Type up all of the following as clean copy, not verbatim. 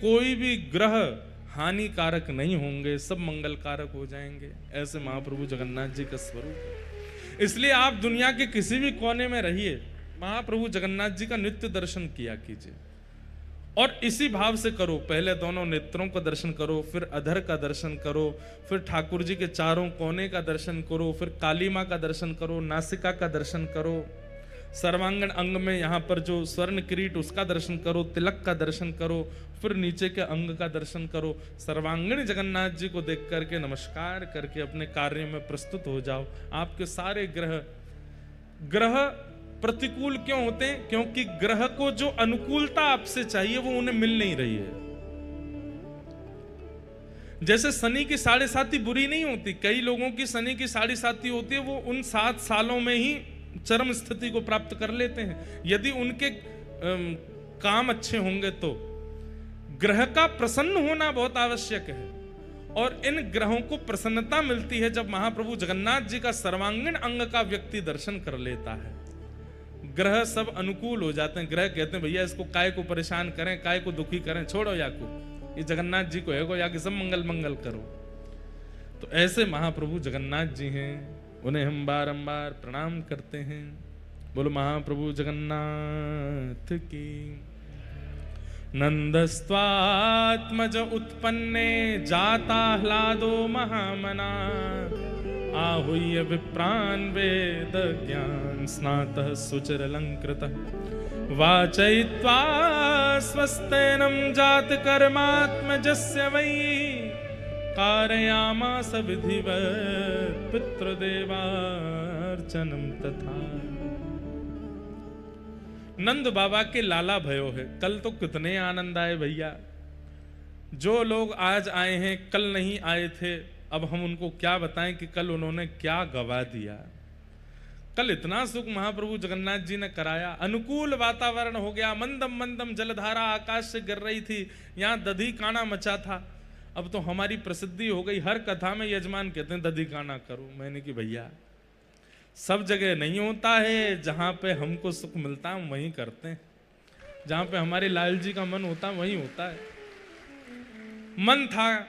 कोई भी ग्रह हानिकारक नहीं होंगे, सब मंगलकारक हो जाएंगे। ऐसे महाप्रभु जगन्नाथ जी का स्वरूप है। इसलिए आप दुनिया के किसी भी कोने में रहिए, महाप्रभु जगन्नाथ जी का नित्य दर्शन किया कीजिए, और इसी भाव से करो। पहले दोनों नेत्रों का दर्शन करो, फिर अधर का दर्शन करो, फिर ठाकुर जी के चारों कोने का दर्शन करो, फिर काली माँ का दर्शन करो, नासिका का दर्शन करो, सर्वांगण अंग में यहाँ पर जो स्वर्ण किरीट उसका दर्शन करो, तिलक का दर्शन करो, फिर नीचे के अंग का दर्शन करो। सर्वांगण जगन्नाथ जी को देख करके नमस्कार करके अपने कार्य में प्रस्तुत हो जाओ। आपके सारे ग्रह प्रतिकूल क्यों होते हैं? क्योंकि ग्रह को जो अनुकूलता आपसे चाहिए वो उन्हें मिल नहीं रही है। जैसे शनि की 7.5 बुरी नहीं होती, कई लोगों की शनि की 7.5 होती है, वो उन 7 सालों में ही चरम स्थिति को प्राप्त कर लेते हैं, यदि उनके काम अच्छे होंगे तो। ग्रह का प्रसन्न होना बहुत आवश्यक है, और इन ग्रहों को प्रसन्नता मिलती है जब महाप्रभु जगन्नाथ जी का सर्वांगीण अंग का व्यक्ति दर्शन कर लेता है। ग्रह सब अनुकूल हो जाते हैं। ग्रह कहते हैं भैया इसको काय को परेशान करें, काय को दुखी करें, छोड़ो या को, ये जगन्नाथ जी को है को या कि सब मंगल मंगल करो। तो ऐसे महाप्रभु जगन्नाथ जी हैं, उन्हें हम बारंबार प्रणाम करते हैं। बोलो महाप्रभु जगन्नाथ की। नंदस्त्वात्मज उत्पन्ने जाताह्लादो महामना, आहूय विप्रान् वेद ज्ञान स्नातः सुचिरलंकृतः, वाचयित्वा स्वस्तेनं जातकर्मात्मजस्य वै, कारयामास विधिवत् पितृदेवार्चनं तथा। नंद बाबा के लाला भयो है। कल तो कितने आनंद आए भैया। जो लोग आज आए हैं कल नहीं आए थे, अब हम उनको क्या बताएं कि कल उन्होंने क्या गवा दिया। कल इतना सुख महाप्रभु जगन्नाथ जी ने कराया, अनुकूल वातावरण हो गया, मंदम मंदम जलधारा आकाश से गिर रही थी, यहाँ दधी काना मचा था। अब तो हमारी प्रसिद्धि हो गई, हर कथा में यजमान कहते हैं दधी काना करो। मैंने कि भैया सब जगह नहीं होता है, जहां पे हमको सुख मिलता है हम वहीं करते हैं, जहां पे हमारे लाल जी का मन होता है वहीं होता है। मन था।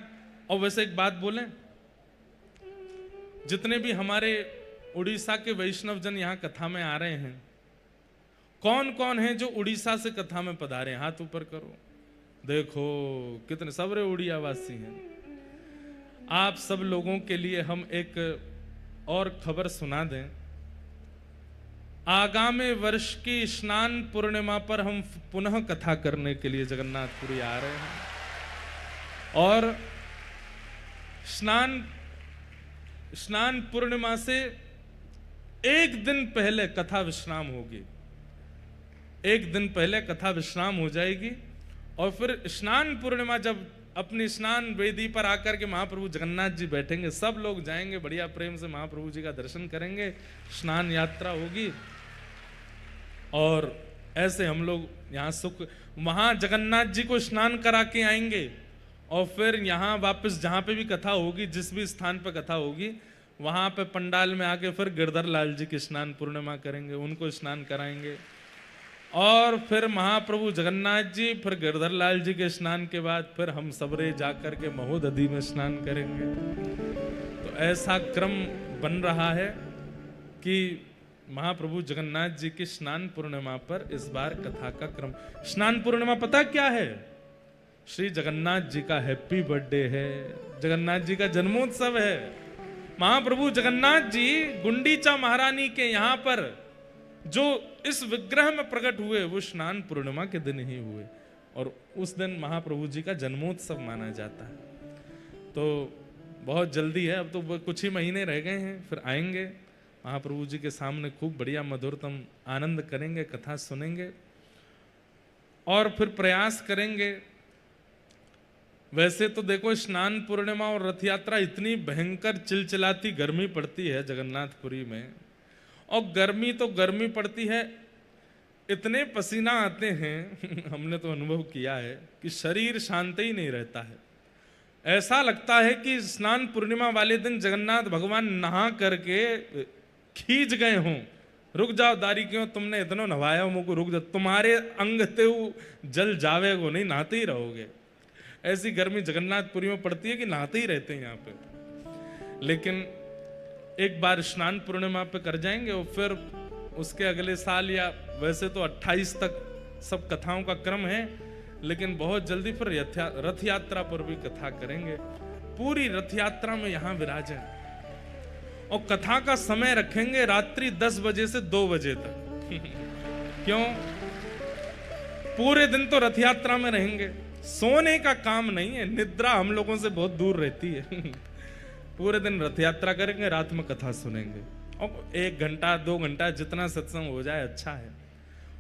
और वैसे एक बात बोलें, जितने भी हमारे उड़ीसा के वैष्णव जन यहाँ कथा में आ रहे हैं, कौन कौन है जो उड़ीसा से कथा में पधारे हैं? हाथ ऊपर करो। देखो कितने सबरे उड़ियावासी हैं। आप सब लोगों के लिए हम एक और खबर सुना दें। आगामी वर्ष की स्नान पूर्णिमा पर हम पुनः कथा करने के लिए जगन्नाथपुरी आ रहे हैं, और स्नान पूर्णिमा से एक दिन पहले कथा विश्राम होगी। एक दिन पहले कथा विश्राम हो जाएगी, और फिर स्नान पूर्णिमा जब अपनी स्नान वेदी पर आकर के महाप्रभु जगन्नाथ जी बैठेंगे, सब लोग जाएंगे, बढ़िया प्रेम से महाप्रभु जी का दर्शन करेंगे, स्नान यात्रा होगी, और ऐसे हम लोग यहाँ सुख, वहां जगन्नाथ जी को स्नान करा के आएंगे, और फिर यहाँ वापस जहाँ पे भी कथा होगी, जिस भी स्थान पर कथा होगी, वहां पे पंडाल में आके फिर गिरधर लाल जी की स्नान पूर्णिमा करेंगे, उनको स्नान कराएंगे, और फिर महाप्रभु जगन्नाथ जी, फिर गिरधर लाल जी के स्नान के बाद फिर हम सबरे जाकर के महोदधि में स्नान करेंगे। तो ऐसा क्रम बन रहा है कि महाप्रभु जगन्नाथ जी की स्नान पूर्णिमा पर इस बार कथा का क्रम। स्नान पूर्णिमा पता क्या है? श्री जगन्नाथ जी का हैप्पी बर्थडे है, जगन्नाथ जी का जन्मोत्सव है। महाप्रभु जगन्नाथ जी गुंडीचा महारानी के यहाँ पर जो इस विग्रह में प्रकट हुए वो स्नान पूर्णिमा के दिन ही हुए, और उस दिन महाप्रभु जी का जन्मोत्सव माना जाता है। तो बहुत जल्दी है, अब तो कुछ ही महीने रह गए हैं, फिर आएंगे महाप्रभु जी के सामने, खूब बढ़िया मधुरतम आनंद करेंगे, कथा सुनेंगे, और फिर प्रयास करेंगे। वैसे तो देखो स्नान पूर्णिमा और रथ यात्रा इतनी भयंकर चिलचिलाती गर्मी पड़ती है जगन्नाथपुरी में, और गर्मी तो गर्मी पड़ती है, इतने पसीना आते हैं हमने तो अनुभव किया है कि शरीर शांत ही नहीं रहता है। ऐसा लगता है कि स्नान पूर्णिमा वाले दिन जगन्नाथ भगवान नहा करके खींच गए हों, रुक जाओ दारी क्यों, तुमने इतना नहाया मुझको, रुक जाओ, तुम्हारे अंग ते जल जावेगो नहीं, नहाते ही रहोगे। ऐसी गर्मी जगन्नाथपुरी में पड़ती है कि नहाते ही रहते हैं यहाँ पे। लेकिन एक बार स्नान पूर्णिमा पे कर जाएंगे और फिर उसके अगले साल, या वैसे तो 28 तक सब कथाओं का क्रम है, लेकिन बहुत जल्दी फिर रथ यात्रा पर भी कथा करेंगे। पूरी रथ यात्रा में यहाँ विराजें और कथा का समय रखेंगे रात्रि 10 बजे से 2 बजे तक। क्यों? पूरे दिन तो रथ यात्रा में रहेंगे, सोने का काम नहीं है, निद्रा हम लोगों से बहुत दूर रहती है। पूरे दिन रथ यात्रा करेंगे, रात में कथा सुनेंगे और 1 घंटा 2 घंटा जितना सत्संग हो जाए अच्छा है।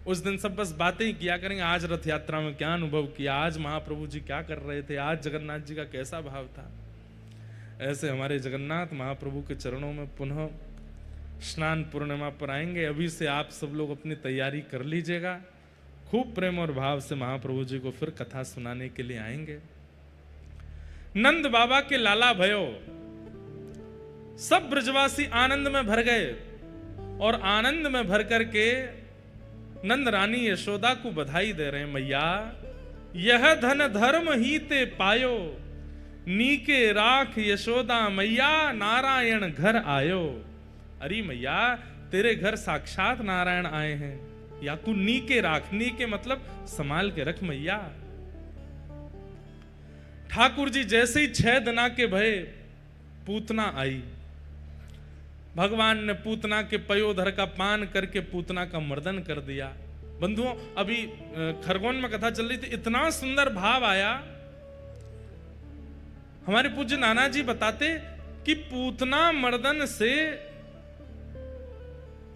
उस दिन सब बस बातें ही किया करेंगे, आज रथ यात्रा में क्या अनुभव किया, आज महाप्रभु जी क्या कर रहे थे, आज जगन्नाथ जी का कैसा भाव था। ऐसे हमारे जगन्नाथ महाप्रभु के चरणों में पुनः स्नान पूर्णिमा पर आएंगे। अभी से आप सब लोग अपनी तैयारी कर लीजिएगा, खूब प्रेम और भाव से महाप्रभु जी को फिर कथा सुनाने के लिए आएंगे। नंद बाबा के लाला भयो, सब ब्रजवासी आनंद में भर गए और आनंद में भर करके नंद रानी यशोदा को बधाई दे रहे हैं, मैया यह धन धर्म ही ते पायो, नीके राख यशोदा मैया नारायण घर आयो। अरे मैया तेरे घर साक्षात नारायण आए हैं, या तू नीके राख, नीके मतलब संभाल के रख मैया। ठाकुर जी जैसे ही 6 दिना के भय पूतना आई, भगवान ने पूतना के पयोधर का पान करके पूतना का मर्दन कर दिया। बंधुओं, अभी खरगोन में कथा चल रही थी, इतना सुंदर भाव आया। हमारे पूज्य नाना जी बताते कि पूतना मर्दन से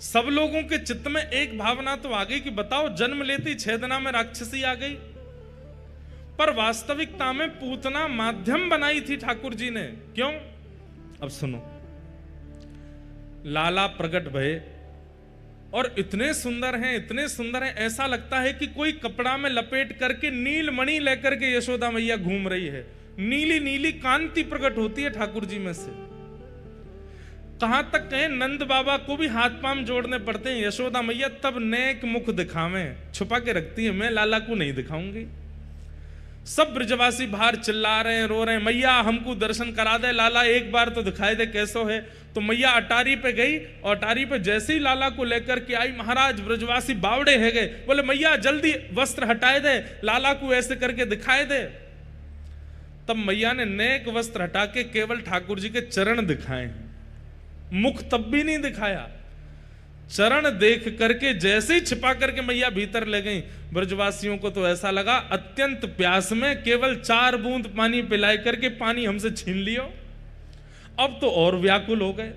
सब लोगों के चित्त में एक भावना तो आ गई कि बताओ जन्म लेती 6 दिना में राक्षसी आ गई, पर वास्तविकता में पूतना माध्यम बनाई थी ठाकुर जी ने। क्यों? अब सुनो, लाला प्रकट भये और इतने सुंदर हैं, इतने सुंदर हैं, ऐसा लगता है कि कोई कपड़ा में लपेट करके नील मणि लेकर के यशोदा मैया घूम रही है। नीली नीली कांति प्रकट होती है ठाकुर जी में से। कहां तक कहें, नंद बाबा को भी हाथ पांव जोड़ने पड़ते हैं। यशोदा मैया तब नेक मुख दिखावें, छुपा के रखती है, मैं लाला को नहीं दिखाऊंगी। सब ब्रजवासी बाहर चिल्ला रहे हैं, रो रहे हैं, मैया हमको दर्शन करा दे, लाला एक बार तो दिखाई दे कैसो है। तो मैया अटारी पे गई और अटारी पे जैसे ही लाला को लेकर के आई, महाराज ब्रजवासी बावड़े है गए, बोले मैया जल्दी वस्त्र हटाए दे, लाला को ऐसे करके दिखाए दे। तब मैया ने नेक वस्त्र हटा के केवल ठाकुर जी के चरण दिखाए हैं, मुख तब भी नहीं दिखाया। चरण देख करके जैसे ही छिपा करके मैया भीतर ले गई, ब्रजवासियों को तो ऐसा लगा अत्यंत प्यास में केवल 4 बूंद पानी पिलाए करके पानी हमसे छीन लियो। अब तो और व्याकुल हो गए।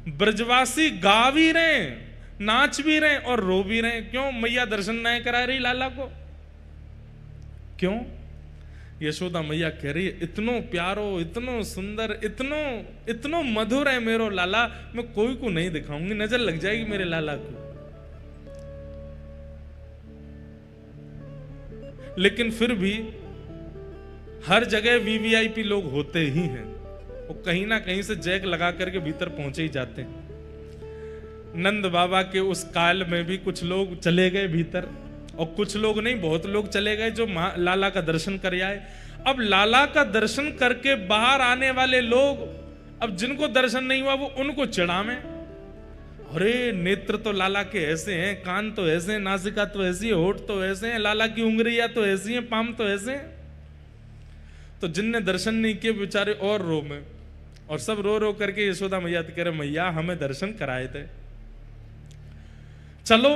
ब्रजवासी गा भी रहे, नाच भी रहे और रो भी रहे। क्यों? मैया दर्शन नहीं करा रही लाला को। क्यों? यशोदा मैया कह रही है, इतनो प्यारो, इतनो सुंदर, इतनो मधुर है मेरो लाला, मैं कोई को नहीं दिखाऊंगी, नजर लग जाएगी मेरे लाला को। लेकिन फिर भी हर जगह वीवीआईपी लोग होते ही हैं, वो कहीं ना कहीं से जैक लगा करके भीतर पहुंचे ही जाते हैं। नंद बाबा के उस काल में भी कुछ लोग चले गए भीतर, और कुछ लोग नहीं, बहुत लोग चले गए जो लाला का दर्शन कर आए। अब लाला का दर्शन करके बाहर आने वाले लोग, अब जिनको दर्शन नहीं हुआ वो उनको चिढ़ावे, अरे नेत्र तो लाला के ऐसे हैं, कान तो ऐसे हैं, नासिका तो ऐसी है, होठ तो ऐसे हैं, लाला की उंगलियां तो ऐसी हैं, पाम तो ऐसे हैं। तो जिनने दर्शन नहीं किए बेचारे और रो में, और सब रो रो करके यशोदा मैया कह रहे, मैया हमें दर्शन कराए थे। चलो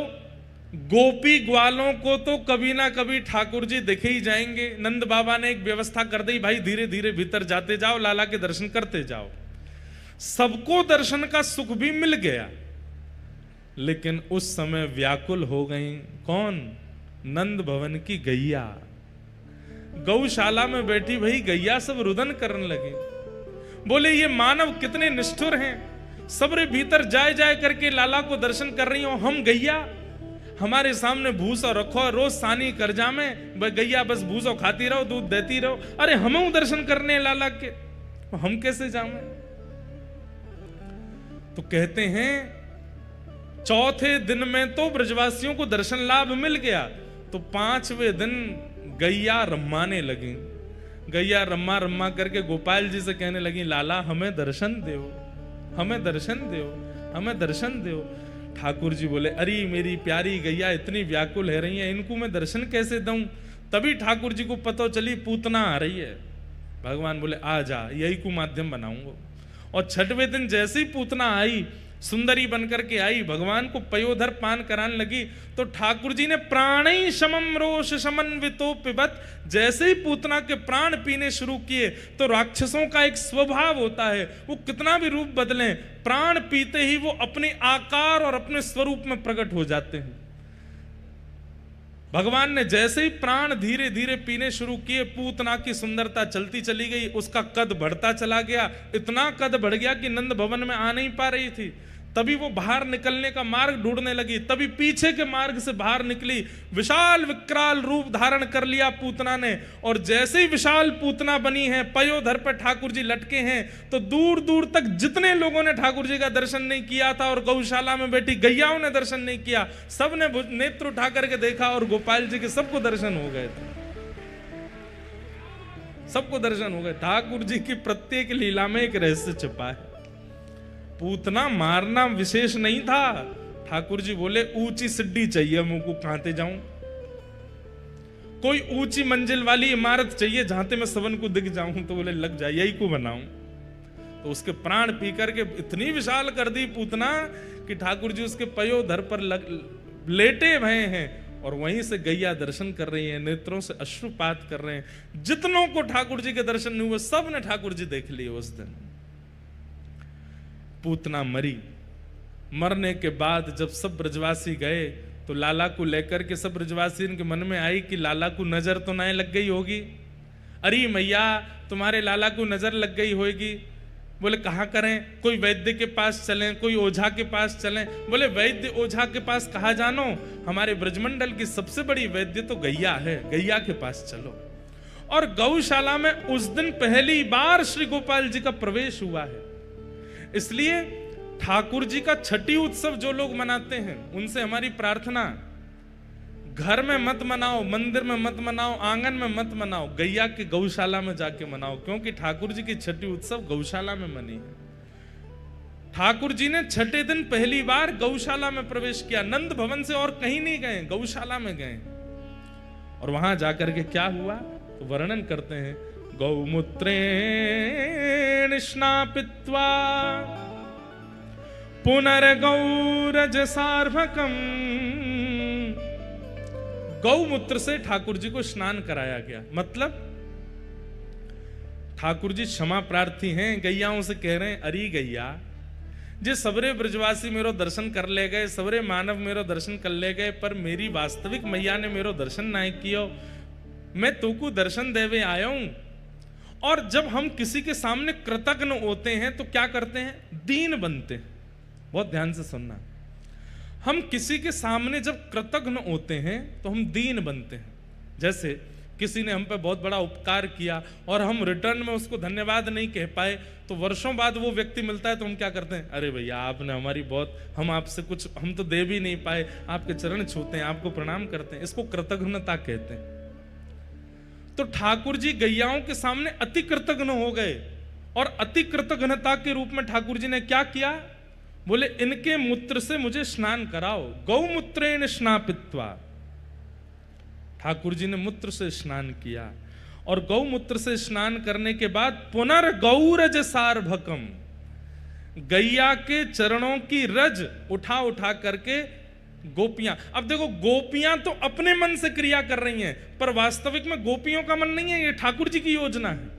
गोपी ग्वालों को तो कभी ना कभी ठाकुर जी दिखे ही जाएंगे। नंद बाबा ने एक व्यवस्था कर दी, भाई धीरे धीरे भीतर जाते जाओ, लाला के दर्शन करते जाओ। सबको दर्शन का सुख भी मिल गया, लेकिन उस समय व्याकुल हो गई कौन? नंद भवन की गैया। गौशाला में बैठी भाई गैया सब रुदन करने लगे, बोले ये मानव कितने निष्ठुर हैं, सबरे भीतर जाए जाए करके लाला को दर्शन कर रही हो, हम गैया हमारे सामने भूसा रखो, रोज सानी कर जामे, गैया बस भूसो खाती रहो, दूध देती रहो, अरे हम दर्शन करने लाला के, हम कैसे जामे? तो कहते हैं चौथे दिन में तो ब्रजवासियों को दर्शन लाभ मिल गया, तो 5वें दिन गैया रमाने लगी, गैया रम्मा रम्मा करके गोपाल जी से कहने लगी, लाला हमें दर्शन दो, हमें दर्शन दो, हमें दर्शन दो। ठाकुर जी बोले, अरे मेरी प्यारी गैया इतनी व्याकुल है रही है, इनको मैं दर्शन कैसे दूं? तभी ठाकुर जी को पता चली पूतना आ रही है। भगवान बोले, आ जा, यही को माध्यम बनाऊंगा। और छठवें दिन जैसे ही पूतना आई, सुंदरी बनकर के आई, भगवान को पयोधर पान कराने लगी, तो ठाकुर जी ने प्राणी शमम रोष समन्वितो पिबत, जैसे ही पूतना के प्राण पीने शुरू किए, तो राक्षसों का एक स्वभाव होता है, वो कितना भी रूप बदलें, प्राण पीते ही वो अपने आकार और अपने स्वरूप में प्रकट हो जाते हैं। भगवान ने जैसे ही प्राण धीरे धीरे पीने शुरू किए, पूतना की सुंदरता चलती चली गई, उसका कद बढ़ता चला गया, इतना कद बढ़ गया कि नंद भवन में आ नहीं पा रही थी। तभी वो बाहर निकलने का मार्ग ढूंढने लगी, तभी पीछे के मार्ग से बाहर निकली, विशाल विकराल रूप धारण कर लिया पूतना ने। और जैसे ही विशाल पूतना बनी है, पयोधर पर ठाकुर जी लटके हैं, तो दूर दूर तक जितने लोगों ने ठाकुर जी का दर्शन नहीं किया था और गौशाला में बैठी गैयाओं ने दर्शन नहीं किया, सब ने नेत्र उठा करके देखा और गोपाल जी के सबको दर्शन हो गए थे, सबको दर्शन हो गए। ठाकुर जी की प्रत्येक लीला में एक रहस्य छिपा है। पूतना मारना विशेष नहीं था। ठाकुर जी बोले, ऊंची सिड्डी चाहिए मुझको, कहां जाऊं, कोई ऊंची मंजिल वाली इमारत चाहिए जहां ते मैं सबन को दिख जाऊं। तो बोले, लग जाए, यही को बनाऊं। तो उसके प्राण पी करके इतनी विशाल कर दी पूतना कि ठाकुर जी उसके पयोधर पर लेटे भये हैं, और वहीं से गैया दर्शन कर रही है, नेत्रों से अश्रुपात कर रहे हैं। जितनों को ठाकुर जी के दर्शन नहीं हुए, सब ने ठाकुर जी देख लिए उस दिन। पूतना मरी। मरने के बाद जब सब ब्रजवासी गए, तो लाला को लेकर के सब ब्रजवासी के मन में आई कि लाला को नजर तो नहीं लग गई होगी। अरे मैया, तुम्हारे लाला को नजर लग गई होगी। बोले, कहाँ करें, कोई वैद्य के पास चलें, कोई ओझा के पास चलें। बोले, वैद्य ओझा के पास कहाँ जानो, हमारे ब्रजमंडल की सबसे बड़ी वैद्य तो गैया है, गैया के पास चलो। और गौशाला में उस दिन पहली बार श्री गोपाल जी का प्रवेश हुआ है। इसलिए ठाकुर जी का छठी उत्सव जो लोग मनाते हैं, उनसे हमारी प्रार्थना, घर में मत मनाओ, मंदिर में मत मनाओ, आंगन में मत मनाओ, गैया के गौशाला में जाके मनाओ, क्योंकि ठाकुर जी की छठी उत्सव गौशाला में मनी है। ठाकुर जी ने छठे दिन पहली बार गौशाला में प्रवेश किया, नंद भवन से और कहीं नहीं गए, गौशाला में गए। और वहां जाकर के क्या हुआ, तो वर्णन करते हैं, गौमूत्रेण स्नापित्वा पुनर्गौरज सार्वकम। गौमूत्र से ठाकुर जी को स्नान कराया गया। मतलब ठाकुर जी क्षमा प्रार्थी हैं, गैयाओं से कह रहे हैं, अरे गैया, जे सबरे ब्रजवासी मेरो दर्शन कर ले गए, सबरे मानव मेरो दर्शन कर ले गए, पर मेरी वास्तविक मैया ने मेरो दर्शन नहीं किया। मैं तुमको दर्शन देवे आया हूं। और जब हम किसी के सामने कृतज्ञ होते हैं तो क्या करते हैं, दीन बनते हैं। बहुत ध्यान से सुनना, हम किसी के सामने जब कृतज्ञ होते हैं तो हम दीन बनते हैं। जैसे किसी ने हम पे बहुत बड़ा उपकार किया और हम रिटर्न में उसको धन्यवाद नहीं कह पाए, तो वर्षों बाद वो व्यक्ति मिलता है तो हम क्या करते हैं, अरे भैया आपने हमारी बहुत, हम आपसे कुछ, हम तो दे भी नहीं पाए, आपके चरण छूते हैं, आपको प्रणाम करते हैं। इसको कृतज्ञता कहते हैं। तो ठाकुर जी गैयाओं के सामने अति कृतज्ञ हो गए, और अति कृतज्ञता के रूप में ठाकुर जी ने क्या किया, बोले, इनके मूत्र से मुझे स्नान कराओ। गौमूत्रेण स्नापित्वा, ठाकुर जी ने मूत्र से स्नान किया। और गौमूत्र से स्नान करने के बाद पुनर्गौरज सार्वकम, गैया के चरणों की रज उठा उठा करके गोपियां, अब देखो गोपियां तो अपने मन से क्रिया कर रही हैं, पर वास्तविक में गोपियों का मन नहीं है, ये ठाकुर जी की योजना है।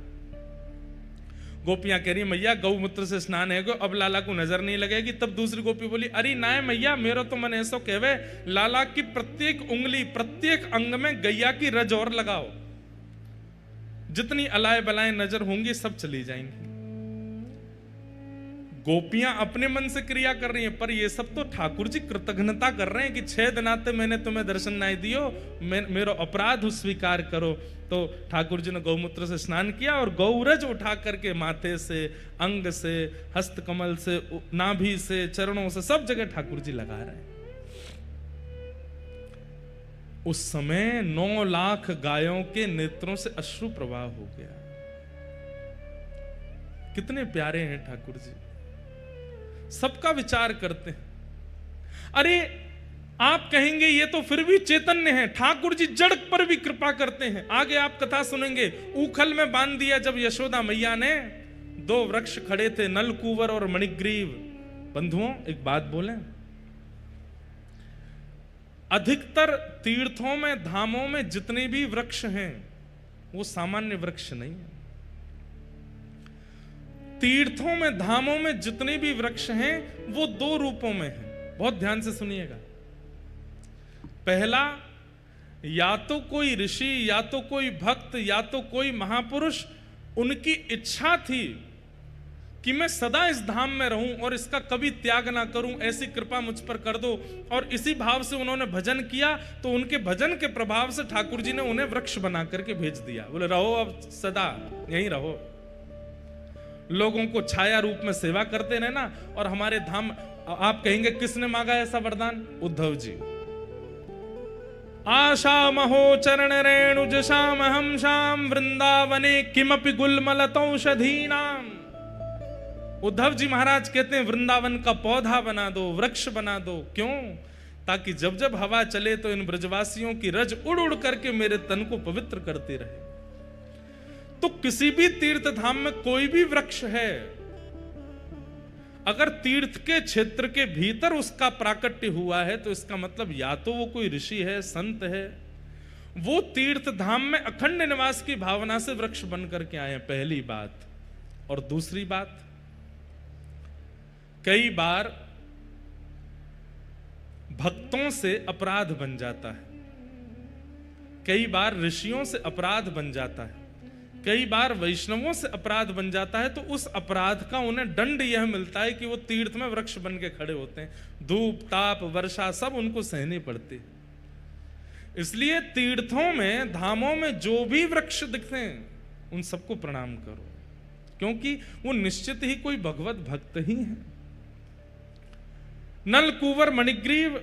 गोपियां कह रही, मैया गौमूत्र से स्नान है, अब लाला को नजर नहीं लगेगी। तब दूसरी गोपी बोली, अरे ना मैया, मेरा तो मन ऐसा कहवे, लाला की प्रत्येक उंगली, प्रत्येक अंग में गैया की रज और लगाओ, जितनी अलाय बलाएं नजर होंगी सब चली जाएंगी। गोपियां अपने मन से क्रिया कर रही हैं, पर ये सब तो ठाकुर जी कृतज्ञता कर रहे हैं कि 6 दिन आते मैंने तुम्हें दर्शन नहीं दियो, मेरा अपराध स्वीकार करो। तो ठाकुर जी ने गौमूत्र से स्नान किया और गौरज उठा करके माथे से, अंग से, हस्तकमल से, नाभि से, चरणों से, सब जगह ठाकुर जी लगा रहे हैं। उस समय 9 लाख गायों के नेत्रों से अश्रु प्रवाह हो गया। कितने प्यारे हैं ठाकुर जी, सबका विचार करते हैं। अरे आप कहेंगे ये तो फिर भी चैतन्य है, ठाकुर जी जड़ पर भी कृपा करते हैं। आगे आप कथा सुनेंगे, ऊखल में बांध दिया जब यशोदा मैया ने, 2 वृक्ष खड़े थे, नलकूवर और मणिग्रीव। बंधुओं एक बात बोलें, अधिकतर तीर्थों में, धामों में जितने भी वृक्ष हैं वो सामान्य वृक्ष नहीं है। तीर्थों में, धामों में जितने भी वृक्ष हैं वो 2 रूपों में हैं। बहुत ध्यान से सुनिएगा। पहला, या तो कोई ऋषि, या तो कोई भक्त, या तो कोई महापुरुष, उनकी इच्छा थी कि मैं सदा इस धाम में रहूं और इसका कभी त्याग ना करूं, ऐसी कृपा मुझ पर कर दो। और इसी भाव से उन्होंने भजन किया, तो उनके भजन के प्रभाव से ठाकुर जी ने उन्हें वृक्ष बना करके भेज दिया। बोले रहो अब सदा यहीं रहो, लोगों को छाया रूप में सेवा करते रहना। और हमारे धाम, आप कहेंगे किसने मांगा ऐसा वरदान? उद्धव जी। आशा महो चरण रेणुज श्याम हम श्याम वृंदावने किमपि गुलमलतौषधीनाम। उद्धव जी महाराज कहते हैं वृंदावन का पौधा बना दो, वृक्ष बना दो। क्यों? ताकि जब जब हवा चले तो इन ब्रजवासियों की रज उड़ उड़ करके मेरे तन को पवित्र करती रहे। तो किसी भी तीर्थ धाम में कोई भी वृक्ष है, अगर तीर्थ के क्षेत्र के भीतर उसका प्राकट्य हुआ है तो इसका मतलब या तो वो कोई ऋषि है, संत है, वो तीर्थ धाम में अखंड निवास की भावना से वृक्ष बन करके आए हैं। पहली बात। और दूसरी बात, कई बार भक्तों से अपराध बन जाता है, कई बार ऋषियों से अपराध बन जाता है, कई बार वैष्णवों से अपराध बन जाता है। तो उस अपराध का उन्हें दंड यह मिलता है कि वो तीर्थ में वृक्ष बन के खड़े होते हैं। धूप, ताप, वर्षा सब उनको सहनी पड़ती है। इसलिए तीर्थों में, धामों में जो भी वृक्ष दिखते हैं उन सबको प्रणाम करो, क्योंकि वो निश्चित ही कोई भगवत भक्त ही है। नल, कुंवर, मणिग्रीव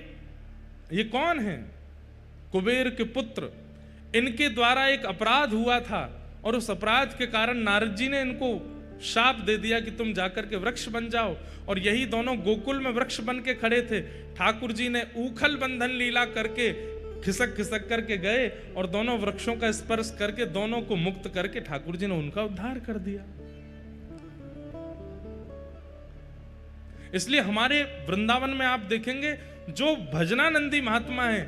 ये कौन है? कुबेर के पुत्र। इनके द्वारा एक अपराध हुआ था और उस अपराध के कारण नारद जी ने इनको शाप दे दिया कि तुम जाकर के वृक्ष बन जाओ। और यही दोनों गोकुल में वृक्ष बन के खड़े थे। ठाकुर जी ने ऊखल बंधन लीला करके खिसक खिसक करके गए और दोनों वृक्षों का स्पर्श करके दोनों को मुक्त करके ठाकुर जी ने उनका उद्धार कर दिया। इसलिए हमारे वृंदावन में आप देखेंगे जो भजनानंदी महात्मा हैं,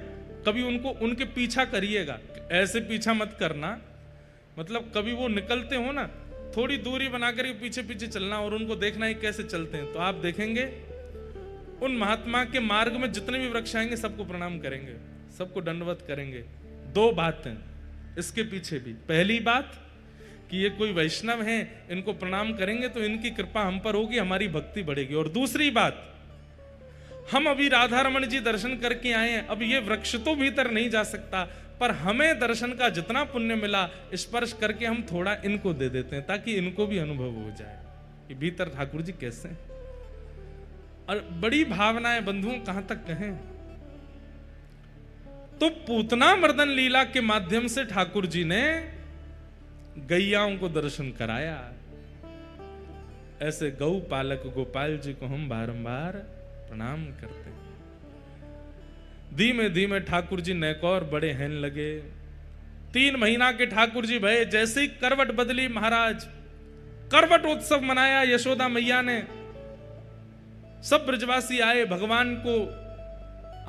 कभी उनको उनके पीछा करिएगा। ऐसे पीछा मत करना, मतलब कभी वो निकलते हो ना, थोड़ी दूरी बनाकर के पीछे पीछे चलना और उनको देखना है कैसे चलते हैं। तो आप देखेंगे उन महात्मा के मार्ग में जितने भी वृक्ष आएंगे सबको प्रणाम करेंगे, सबको दंडवत करेंगे। 2 बातें इसके पीछे भी। पहली बात कि ये कोई वैष्णव हैं, इनको प्रणाम करेंगे तो इनकी कृपा हम पर होगी, हमारी भक्ति बढ़ेगी। और दूसरी बात, हम अभी राधा रमन जी दर्शन करके आए हैं, अब ये वृक्ष तो भीतर नहीं जा सकता, पर हमें दर्शन का जितना पुण्य मिला स्पर्श करके हम थोड़ा इनको दे देते हैं ताकि इनको भी अनुभव हो जाए कि भीतर ठाकुर जी कैसे हैं। और बड़ी भावनाएं बंधुओं कहां तक कहें। तो पूतना मर्दन लीला के माध्यम से ठाकुर जी ने गैयाओं को दर्शन कराया। ऐसे गौ पालक गोपाल जी को हम बारंबार प्रणाम करते हैं। धीमे धीमे ठाकुर जी नैकौर बड़े हैं लगे। 3 महीना के ठाकुर जी भये, जैसे ही करवट बदली महाराज, करवट उत्सव मनाया यशोदा मैया ने। सब ब्रजवासी आए, भगवान को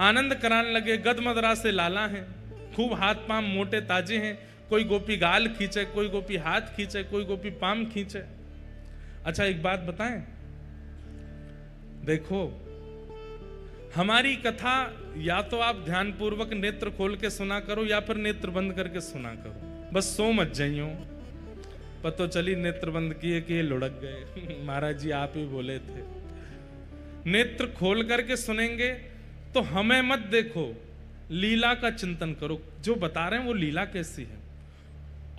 आनंद कराने लगे। गदमदरा से लाला हैं, खूब हाथ पांव मोटे ताजे हैं। कोई गोपी गाल खींचे, कोई गोपी हाथ खींचे, कोई गोपी पाम खींचे। अच्छा एक बात बताएं, देखो हमारी कथा या तो आप ध्यानपूर्वक नेत्र खोल के सुना करो या फिर नेत्र बंद करके सुना करो, बस सो मत जाइयो। पतो चली नेत्र बंद किए कि लुढ़क गए। महाराज जी आप ही बोले थे। नेत्र खोल करके सुनेंगे तो हमें मत देखो, लीला का चिंतन करो। जो बता रहे हैं वो लीला कैसी है,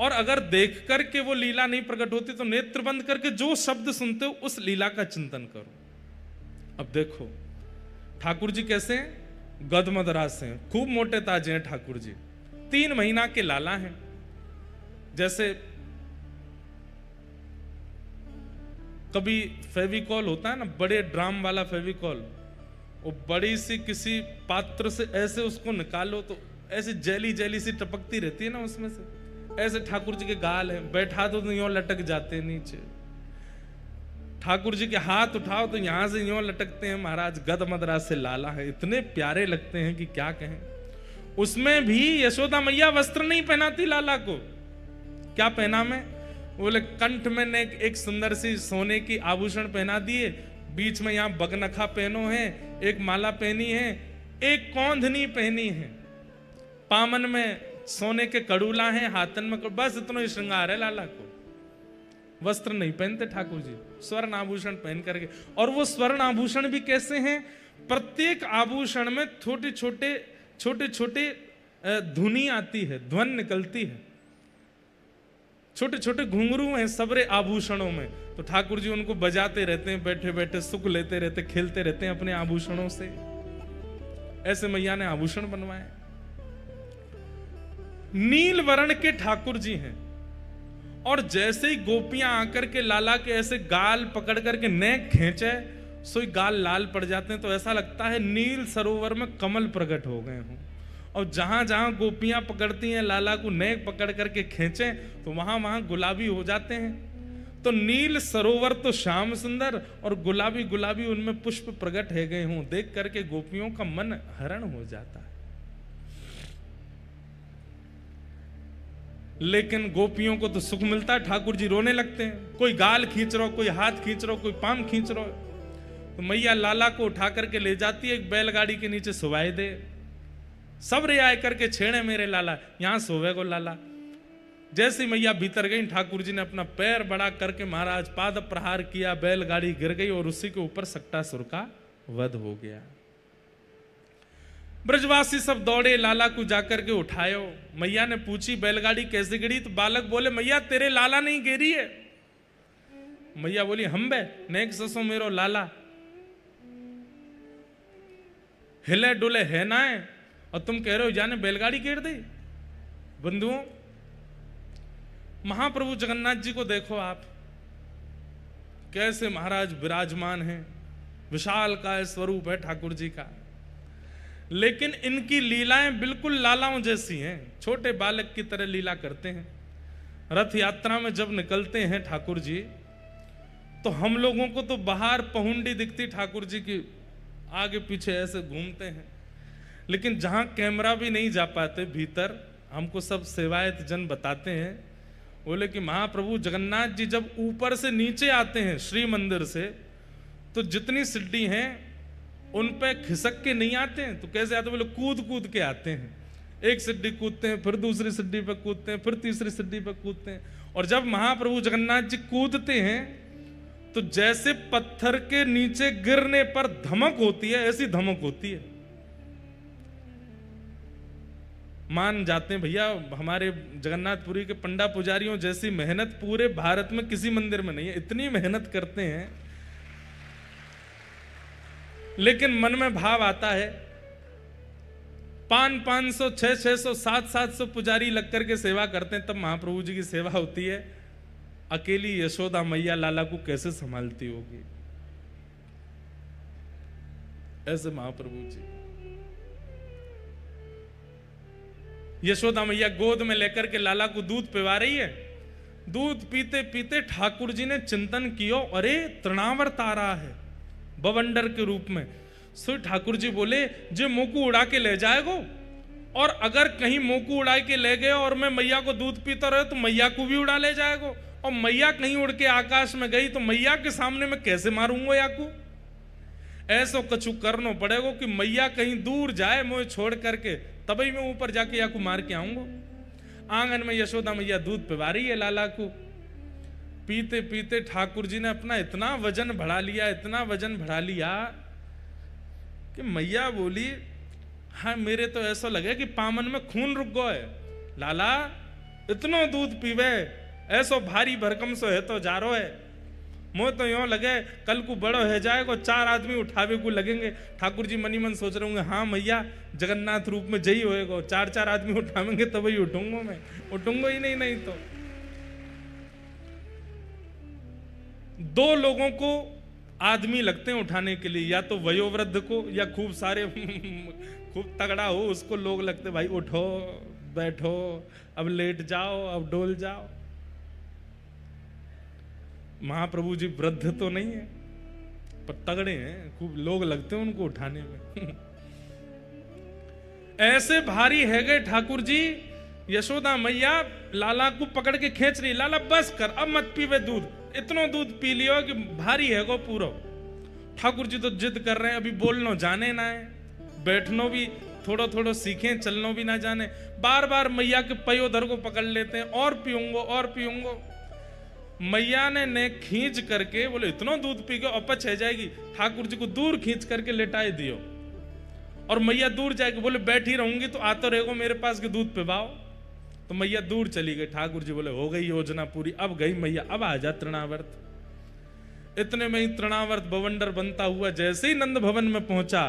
और अगर देख करके वो लीला नहीं प्रकट होती तो नेत्र बंद करके जो शब्द सुनते हो उस लीला का चिंतन करो। अब देखो ठाकुर जी कैसे हैं, गदमदराज से हैं, खूब मोटे ताजे हैं ठाकुर जी, 3 महीना के लाला हैं। जैसे कभी फेविकॉल होता है ना, बड़े ड्राम वाला फेविकॉल, वो बड़ी सी किसी पात्र से ऐसे उसको निकालो तो ऐसे जेली जेली सी टपकती रहती है ना उसमें से, ऐसे ठाकुर जी के गाल हैं, बैठा दो तो यूं लटक जाते हैं नीचे। ठाकुर जी के हाथ उठाओ तो यहां से यूं लटकते हैं। महाराज गदमदराज से लाला है, इतने प्यारे लगते हैं कि क्या कहें। उसमें भी यशोदा मैया वस्त्र नहीं पहनाती लाला को। क्या पहना में? बोले कंठ में ने एक सुंदर सी सोने की आभूषण पहना दिए, बीच में यहाँ बगनखा पहनो है, एक माला पहनी है, एक कौंधनी पहनी है, पामन में सोने के कड़ूला हैं, हाथन में बस इतना ही श्रृंगार है लाला को। वस्त्र नहीं पहनते ठाकुर जी, स्वर्ण आभूषण पहन करके। और वो स्वर्ण आभूषण भी कैसे हैं? प्रत्येक आभूषण में छोटे छोटे धुनी आती है, ध्वन निकलती है, छोटे छोटे घुंघरू हैं सबरे आभूषणों में। तो ठाकुर जी उनको बजाते रहते हैं, बैठे बैठे सुख लेते रहते, खेलते रहते हैं अपने आभूषणों से। ऐसे मैया ने आभूषण बनवाए। नील वर्ण के ठाकुर जी हैं, और जैसे ही गोपियां आकर के लाला के ऐसे गाल पकड़ करके नेक खींचे, सोई गाल लाल पड़ जाते हैं, तो ऐसा लगता है नील सरोवर में कमल प्रकट हो गए हों। और जहां जहां गोपियां पकड़ती हैं लाला को, नेक पकड़ करके खींचे, तो वहां वहां गुलाबी हो जाते हैं। तो नील सरोवर तो श्याम सुंदर, और गुलाबी गुलाबी उनमें पुष्प प्रकट है गए हों, देख करके गोपियों का मन हरण हो जाता है। लेकिन गोपियों को तो सुख मिलता है, ठाकुर जी रोने लगते हैं। कोई गाल खींच रहा हो, कोई हाथ खींच रहा हो, कोई पाम खींच रहा हो। तो मैया लाला को उठा करके ले जाती है, एक बैलगाड़ी के नीचे सुवाए दे। सब रे आए करके छेड़े मेरे लाला, यहां सोवे को लाला। जैसी मैया भीतर गई, ठाकुर जी ने अपना पैर बड़ा करके महाराज पाद प्रहार किया, बैलगाड़ी गिर गई और उसी के ऊपर सक्टासुर का वध हो गया। ब्रजवासी सब दौड़े, लाला को जाकर के उठायो। मैया ने पूछी बैलगाड़ी कैसे गिरी? तो बालक बोले मैया तेरे लाला नहीं गिरी है। मैया बोली हम बे नेक ससो मेरो लाला हिले डुले है ना है, और तुम कह रहे हो जाने बैलगाड़ी गिर दी। बंधुओं, महाप्रभु जगन्नाथ जी को देखो आप, कैसे महाराज विराजमान हैं, विशाल का स्वरूप है ठाकुर जी का। लेकिन इनकी लीलाएं बिल्कुल लालाओं जैसी हैं, छोटे बालक की तरह लीला करते हैं। रथ यात्रा में जब निकलते हैं ठाकुर जी, तो हम लोगों को तो बाहर पहुंडी दिखती ठाकुर जी की, आगे पीछे ऐसे घूमते हैं। लेकिन जहां कैमरा भी नहीं जा पाते भीतर, हमको सब सेवायत जन बताते हैं, बोले कि महाप्रभु जगन्नाथ जी जब ऊपर से नीचे आते हैं श्री मंदिर से, तो जितनी सीढ़ी हैं उन पे खिसक के नहीं आते हैं। तो कैसे आते? बोले कूद कूद के आते हैं। एक सीढ़ी कूदते हैं, फिर दूसरी सीढ़ी पे कूदते हैं, फिर तीसरी सीढ़ी पे कूदते हैं। और जब महाप्रभु जगन्नाथ जी कूदते हैं, तो जैसे पत्थर के नीचे गिरने पर धमक होती है, ऐसी धमक होती है। मान जाते हैं भैया, हमारे जगन्नाथपुरी के पंडा पुजारियों जैसी मेहनत पूरे भारत में किसी मंदिर में नहीं है। इतनी मेहनत करते हैं, लेकिन मन में भाव आता है 500, 600, 700 पुजारी लग करके सेवा करते हैं, तब महाप्रभु जी की सेवा होती है। अकेली यशोदा मैया लाला को कैसे संभालती होगी? ऐसे महाप्रभु जी, यशोदा मैया गोद में लेकर के लाला को दूध पिला रही है। दूध पीते पीते ठाकुर जी ने चिंतन किया, अरे तृणावर्त आ रहा है बवंडर के रूप में। सो ठाकुर जी बोले जे मोकू उड़ा के ले जाएगो, और अगर कहीं मोकू उड़ा के ले गए और मैं मैया को दूध पीता रहे तो मैया को भी उड़ा ले जाएगो, और मैया कहीं उड़ के आकाश में गई तो मैया के सामने मैं कैसे मारूंगा याकू? ऐसा कछु करना पड़ेगा कि मैया कहीं दूर जाए मुझे छोड़ करके, तभी मैं ऊपर जाके याकू मार के आऊंगा। आंगन में यशोदा मैया दूध पिला रही है लाला को। पीते पीते ठाकुर जी ने अपना इतना वजन बढ़ा लिया, इतना वजन बढ़ा लिया कि मैया बोली हाँ मेरे तो ऐसा लगे कि पामन में खून रुक गया है। लाला इतना दूध पीवे, ऐसो भारी भरकम सो है तो जा रो है। मोह तो यूं लगे कल को बड़ो है जाएगा, 4 आदमी उठावे को लगेंगे। ठाकुर जी मनी मन सोच रहे होंगे, हाँ मैया जगन्नाथ रूप में जई होएगा, 4 आदमी उठावेंगे तब ही उठूंगा मैं, उठूंगा ही नहीं तो। 2 लोगों को आदमी लगते हैं उठाने के लिए, या तो वयोवृद्ध को या खूब सारे खूब तगड़ा हो उसको लोग लगते, भाई उठो बैठो अब लेट जाओ अब डोल जाओ। महाप्रभु जी वृद्ध तो नहीं है पर तगड़े हैं, खूब लोग लगते हैं उनको उठाने में। ऐसे भारी है गए ठाकुर जी, यशोदा मैया लाला को पकड़ के खींच रही, लाला बस कर अब मत पीवे दूध, इतना दूध पी लियो कि भारी है गो पूरा। ठाकुर जी तो जिद कर रहे हैं, अभी बोलनो जाने ना है, बैठनो भी थोड़ा थोड़ा सीखें, चलनो भी ना जाने। बार बार मैया के पयोधर को पकड़ लेते हैं, और पीऊंगो और पीऊंगो। मैया ने खींच करके बोले इतना दूध पी के अपच है जाएगी, ठाकुर जी को दूर खींच करके लेटाए दियो। और मैया दूर जाएगी, बोले बैठी रहूंगी तो आते रहेगो मेरे पास के दूध पिबाओ। तो मैया दूर चली गई। ठाकुर जी बोले हो गई योजना पूरी, अब गई मैया, अब आ जा तृणावर्त। इतने में ही तृणावर्त बवंडर बनता हुआ जैसे ही नंद भवन में पहुंचा,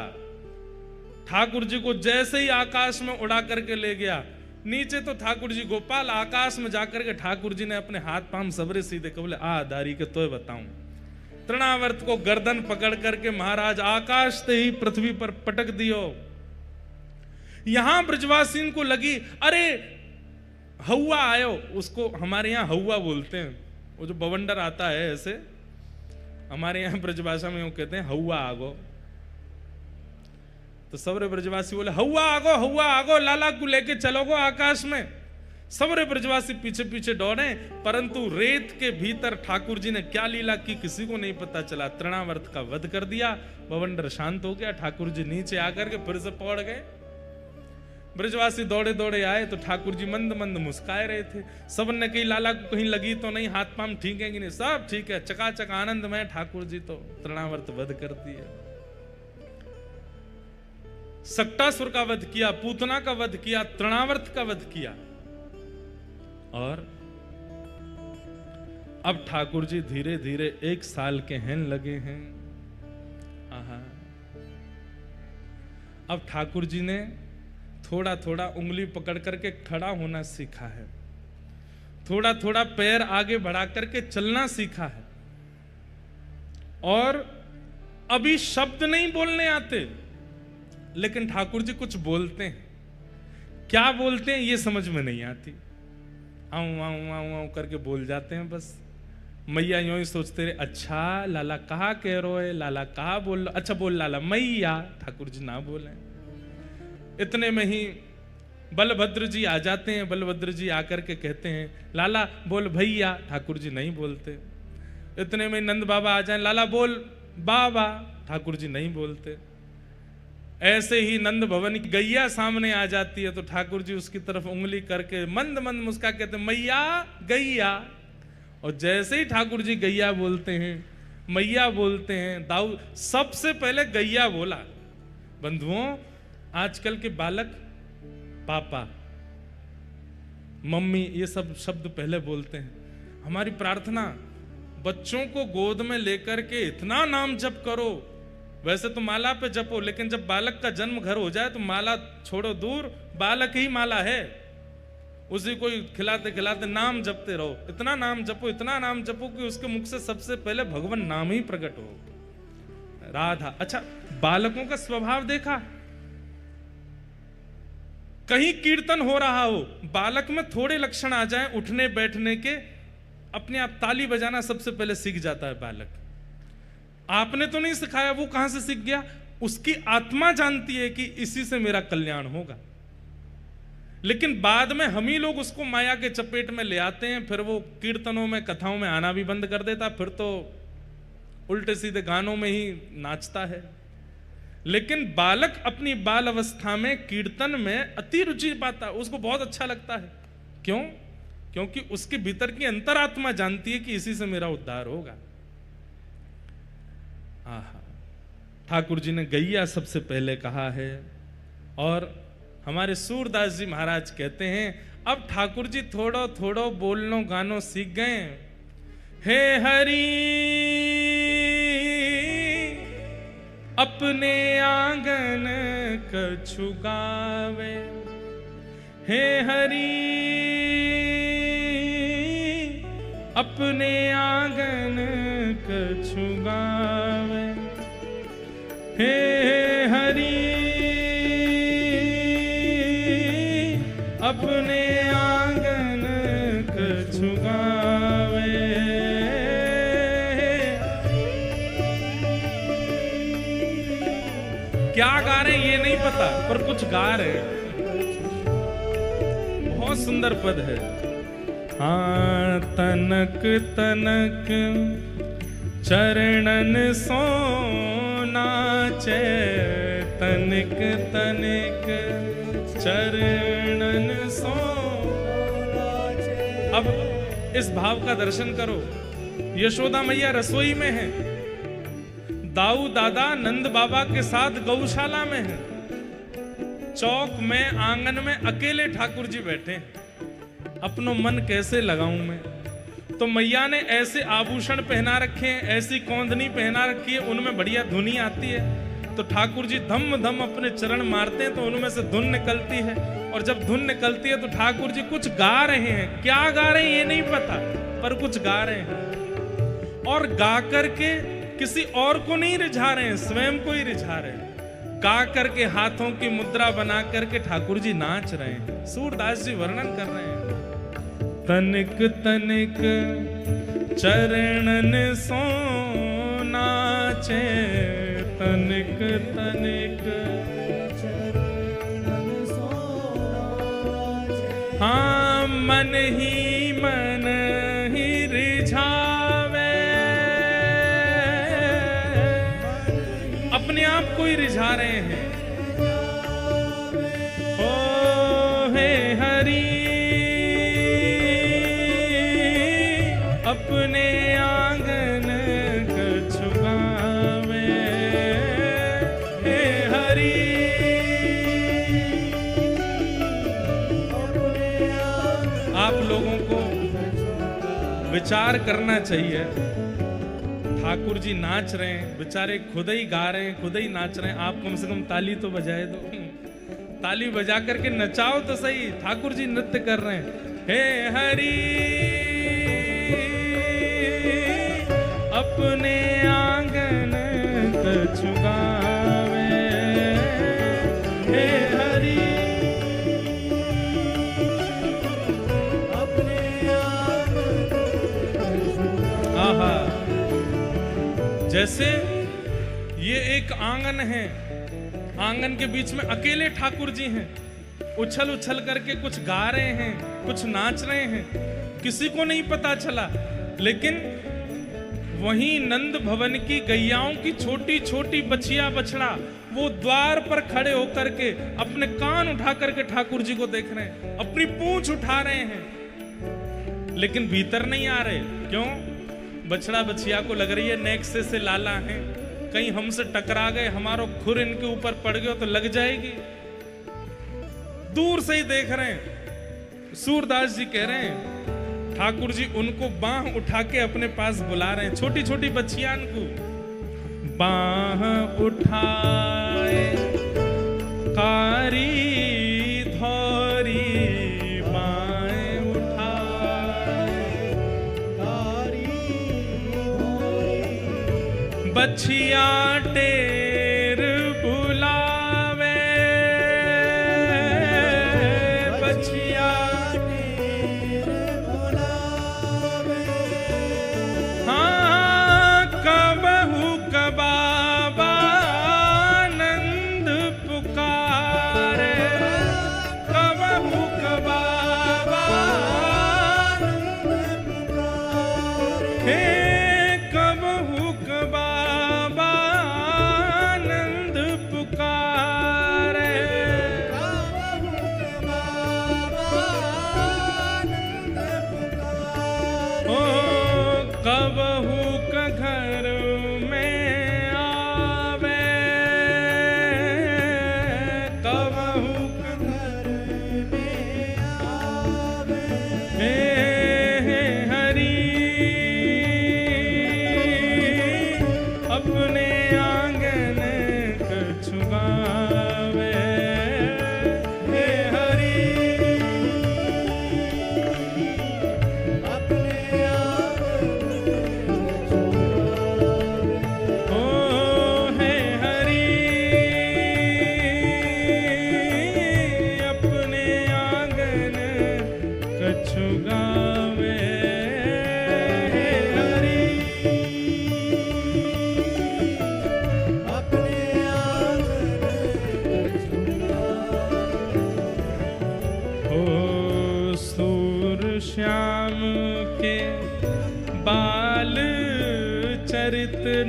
ठाकुर जी को जैसे ही आकाश में उड़ा करके ले गया। नीचे तो ठाकुर जी गोपाल, आकाश में जाकर के ठाकुर जी ने अपने हाथ पांव सबरे सीधे कर बोले आ दारी के तो बताऊं। तृणावर्त को गर्दन पकड़ करके महाराज आकाश से ही पृथ्वी पर पटक दियो। यहां ब्रजवासियों को लगी अरे हौवा आयो, उसको हमारे यहां हौवा बोलते हैं, वो जो बवंडर आता है ऐसे, हमारे यहां ब्रजभाषा में वो कहते हैं हौवा आगो। तो सबरे ब्रजवासी बोले हौवा आगो लाला को लेके चलोगो आकाश में। सबरे ब्रजवासी पीछे पीछे दौड़े, परंतु रेत के भीतर ठाकुर जी ने क्या लीला की किसी को नहीं पता चला। तृणावर्त का वध कर दिया, बवंडर शांत हो गया। ठाकुर जी नीचे आकर के फिर से पौड़ गए। ब्रजवासी दौड़े दौड़े आए तो ठाकुर जी मंद मंद मुस्काए रहे थे। सबन ने कही लाला को कहीं लगी तो नहीं, हाथ पांव ठीक है कि नहीं, सब ठीक है, चकाचक आनंद में। ठाकुर जी तो तृणावर्त वध कर दिया। सक्टासुर का वध किया, पूतना का वध किया, तृणावर्त का वध किया। और अब ठाकुर जी धीरे धीरे 1 साल के हैं लगे हैं। आहा, अब ठाकुर जी ने थोड़ा थोड़ा उंगली पकड़ करके खड़ा होना सीखा है, थोड़ा थोड़ा पैर आगे बढ़ा करके चलना सीखा है। और अभी शब्द नहीं बोलने आते, लेकिन ठाकुर जी कुछ बोलते हैं। क्या बोलते हैं ये समझ में नहीं आती, आऊं आऊं आऊं आऊं करके बोल जाते हैं बस। मैया यूं ही सोचते रहे, अच्छा लाला कहा कह रहे हो, लाला कहा बोल लो, अच्छा बोल लाला मैया। ठाकुर जी ना बोले। इतने में ही बलभद्र जी आ जाते हैं। बलभद्र जी आकर के कहते हैं लाला बोल भैया। ठाकुर जी नहीं बोलते। इतने में नंद बाबा आ जाए, लाला बोल बाबा। ठाकुर जी नहीं बोलते। ऐसे ही नंद भवन की गैया सामने आ जाती है तो ठाकुर जी उसकी तरफ उंगली करके मंद मंद मुस्का कहते मैया गैया। और जैसे ही ठाकुर जी गैया बोलते हैं, मैया बोलते हैं, दाऊ सबसे पहले गैया बोला। बंधुओं, आजकल के बालक पापा मम्मी ये सब शब्द पहले बोलते हैं। हमारी प्रार्थना बच्चों को गोद में लेकर के इतना नाम जप करो। वैसे तो माला पे जपो, लेकिन जब बालक का जन्म घर हो जाए तो माला छोड़ो दूर, बालक ही माला है। उसी को खिलाते खिलाते नाम जपते रहो। इतना नाम जपो, इतना नाम जपो कि उसके मुख से सबसे पहले भगवान नाम ही प्रकट हो। राधा। अच्छा, बालकों का स्वभाव देखा, कहीं कीर्तन हो रहा हो, बालक में थोड़े लक्षण आ जाएं उठने बैठने के, अपने आप ताली बजाना सबसे पहले सीख जाता है बालक। आपने तो नहीं सिखाया, वो कहां से सीख गया? उसकी आत्मा जानती है कि इसी से मेरा कल्याण होगा। लेकिन बाद में हम ही लोग उसको माया के चपेट में ले आते हैं, फिर वो कीर्तनों में कथाओं में आना भी बंद कर देता, फिर तो उल्टे सीधे गानों में ही नाचता है। लेकिन बालक अपनी बाल अवस्था में कीर्तन में अति रुचि पाता, उसको बहुत अच्छा लगता है। क्यों? क्योंकि उसके भीतर की अंतरात्मा जानती है कि इसी से मेरा उद्धार होगा। आहा, ठाकुर जी ने गैया सबसे पहले कहा है। और हमारे सूरदास जी महाराज कहते हैं अब ठाकुर जी थोड़ो थोड़ो बोलनो गानो सीख गए। हे हरि अपने आंगन कछु गावे, हे हरि अपने आंगन कछु गावे, हे हरि अपने आंगन कछु गावे। क्या गा रहे हैं ये नहीं पता, पर कुछ गा रहे हैं। बहुत सुंदर पद है। हाँ तनक तनक चरणन सो नाचे, तनिक तनिक चरणन सो। अब इस भाव का दर्शन करो। यशोदा मैया रसोई में है, दाऊ दादा नंद बाबा के साथ गौशाला में है, चौक में आंगन में अकेले ठाकुर जी बैठे हैं। अपनो मन कैसे लगाऊं मैं? तो मैया ने ऐसे आभूषण पहना रखे हैं, ऐसी कौंधनी पहना रखी है, उनमें बढ़िया धुनी आती है। तो ठाकुर जी धम धम अपने चरण मारते हैं तो उनमें से धुन निकलती है, और जब धुन निकलती है तो ठाकुर जी कुछ गा रहे हैं। क्या गा रहे हैं ये नहीं पता, पर कुछ गा रहे हैं। और गा करके किसी और को नहीं रिझा रहे हैं, स्वयं को ही रिझा रहे हैं। गा करके हाथों की मुद्रा बना करके ठाकुर जी नाच रहे हैं। सूरदास जी वर्णन कर रहे हैं। तनिक तनिक चरणन सो नाचे, तनिक तनिक चरणन सो नाचे। हाँ मन ही रिझावे, अपने आप को ही रिझा रहे हैं। ओ हे हरि अपने आंगन कछु गावे, हे हरि आप लोगों को विचार करना चाहिए। ठाकुर जी नाच रहे हैं, बेचारे खुद ही गा रहे हैं, खुद ही नाच रहे हैं। आप कम से कम ताली तो बजाए दो, ताली बजा करके नचाओ तो सही। ठाकुर जी नृत्य कर रहे हैं। हे हरि अपने आंगन कछु गावे, हे हरि अपने आंगन कछु गावे। आहा, जैसे ये एक आंगन है, आंगन के बीच में अकेले ठाकुर जी हैं, उछल उछल करके कुछ गा रहे हैं, कुछ नाच रहे हैं, किसी को नहीं पता चला। लेकिन वहीं नंद भवन की गैयाओं की छोटी छोटी बछिया बछड़ा वो द्वार पर खड़े होकर के अपने कान उठा करके ठाकुर जी को देख रहे हैं, अपनी पूंछ उठा रहे हैं, लेकिन भीतर नहीं आ रहे। क्यों? बछड़ा बछिया को लग रही है नेक्से से लाला है, कहीं हमसे टकरा गए, हमारा खुर इनके ऊपर पड़ गया तो लग जाएगी। दूर से ही देख रहे हैं। सूरदास जी कह रहे हैं ठाकुर जी उनको बाह उठा के अपने पास बुला रहे हैं, छोटी छोटी बच्चियां को बाह उठाए कारी धोरी, बाएं उठाए कारी धोरी, बच्चिया टेर बुलावे, बच्चिया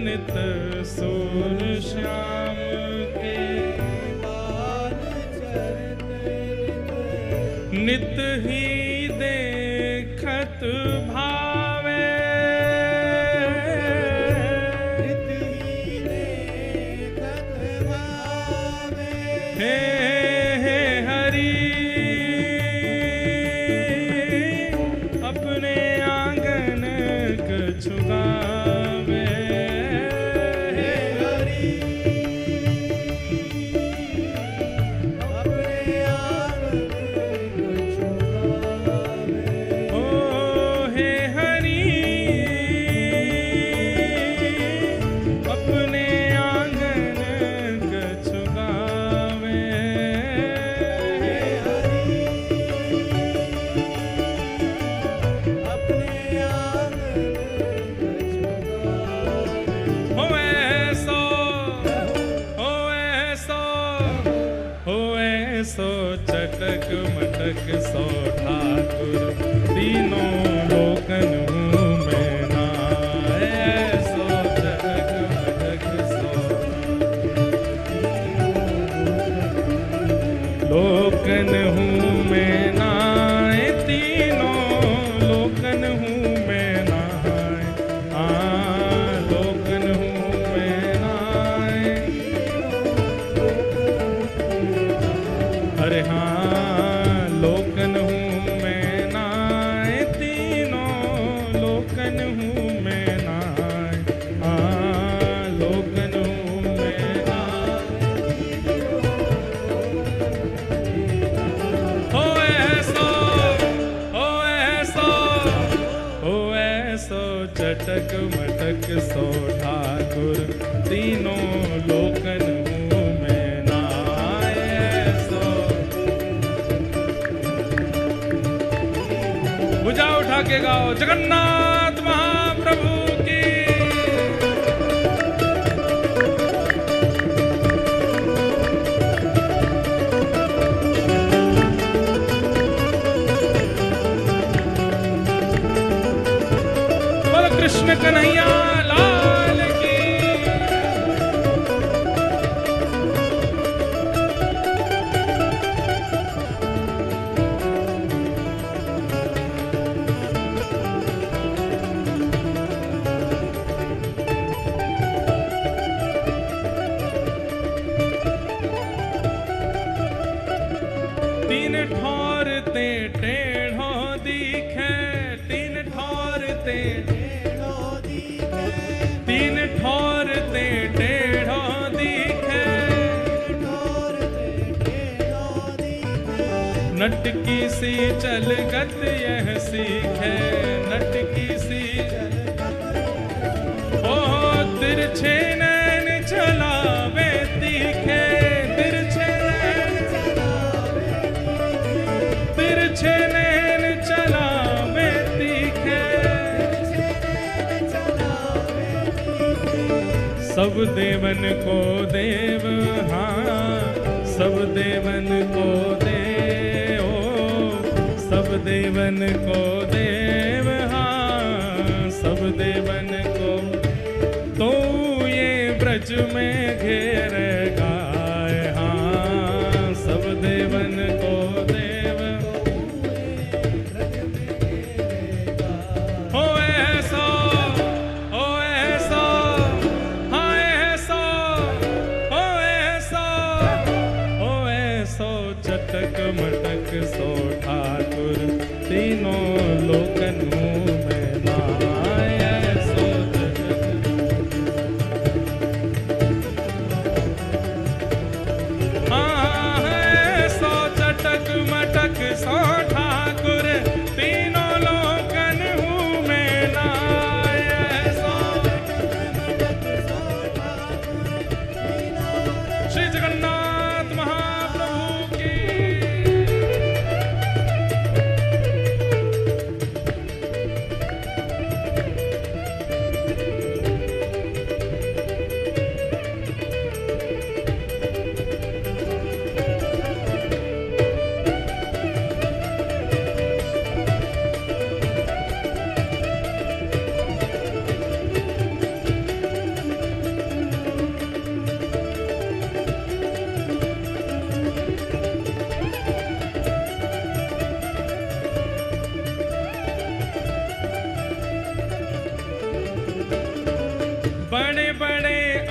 नित सुर श्याम के नित ही देखत भावे हे हे हरि अपने आंगन कछु गावे हे हरि अपने आंगन कछु गावे ओ हे हरि अपने आंगन कछु गावे हे हरि अपने आंगन सो चटक मटक सो ठाकुर तीनों लोकन हूँ मैं नाए सो चटक मटक सो लोकन हूँ मैं नाए तीनों लोकन हूँ मैं नाए लोकन हूँ मैं नाए अरे हाँ लोकन हूँ मैं नाए तीनों लोकन हूँ मैं नाए लोकन हूँ मैं नाए हो ऐसो चटक मटक सो ठाकुर तीनों लोकन हूँ मैं नाए सो भुजा उठा के गाओ जगन्नाथ महाप्रभु की बोलो कृष्ण कन्हैया लाल की तीन ठौर ते टेढ़ो दिखे तीन ठौर ते तीन ठौर ते टेढ़ो दिखे नटकी सी चलगत यह सीखे नटकी सी ओ तिरछे नैन चलावे तीखे तिरछे नैन चलावे तीखे सब देवन को देव हाँ सब देवन को देव सब देवन को देव हाँ सब देवन को तो ये ब्रज में घेर गाय हाँ सब देवन को देव हो ऐसा हाँ ऐसा हो ऐसो चटक मटक सो ठाकुर तीनों लोकन हूँ मैं नाए सो चटक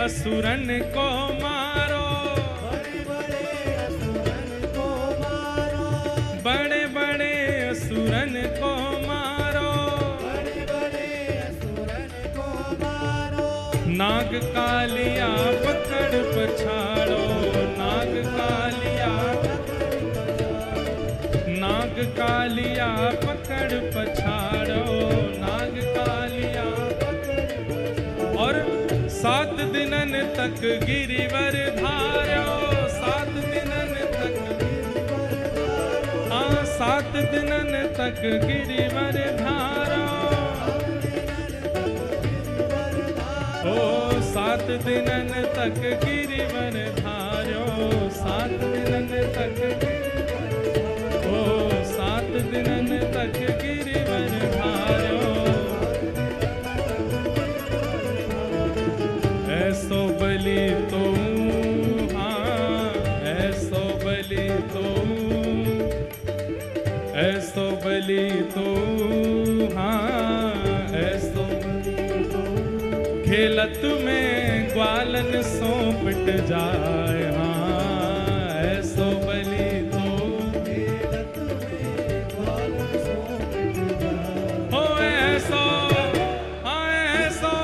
असुरन को मारो, बड़े बड़े असुरन को मारो, नाग कालिया पकड़ पछाड़ो, नाग कालिया, नाग कालिया पकड़ पछाड़ो, नाग कालिया। और 7 दिनन तक गिरिवर धार्यो, 7 दिनन तक, हाँ 7 दिनन तक गिरिवर धारो, ओ 7 दिनन तक गिरिवर धार्यो, 7 दिनन तक, ओ 7 दिनन तक गिरिवर धार्यो। ऐसो बलि तो, हाँ ऐसो बलि तो, ऐसो बलि तो, हाँ ऐसो खेलत में ग्वालन सौंपट जाए, हाँ ऐसो बलि तो, हो ऐसो, हाँ ऐसो,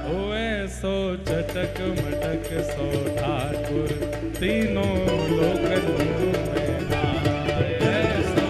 हो ऐसो चटक मटक सो ठाकुर तीनों लोकन में आए, ऐसो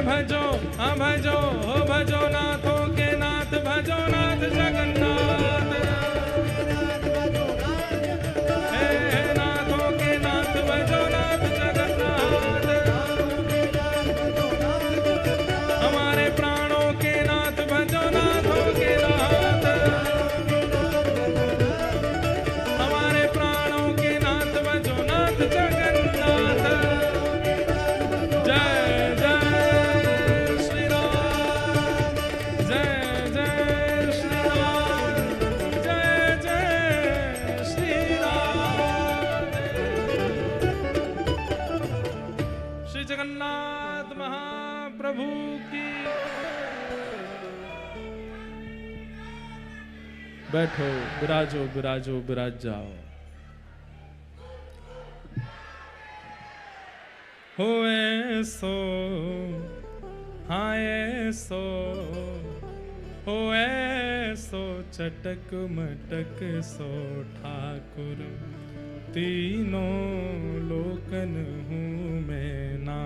भजो भजो भजो नाथों के नाथ, भजो नाथ जगन्नाथ, हे नाथों के नाथ, भजो नाथ जगन्नाथ, हमारे प्राणों के नाथ, भजो नाथों के नाथ, हमारे प्राणों के नाथ, भजो नाथ जगन्नाथ। जय जगन्नाथ महाप्रभु की। बैठो, विराजो विराजो विराज जाओ। हो ऐसो, हाँ ऐसो, हो ऐसो चटक मटक सो ठाकुर तीनों लोकन हूँ मैं ना।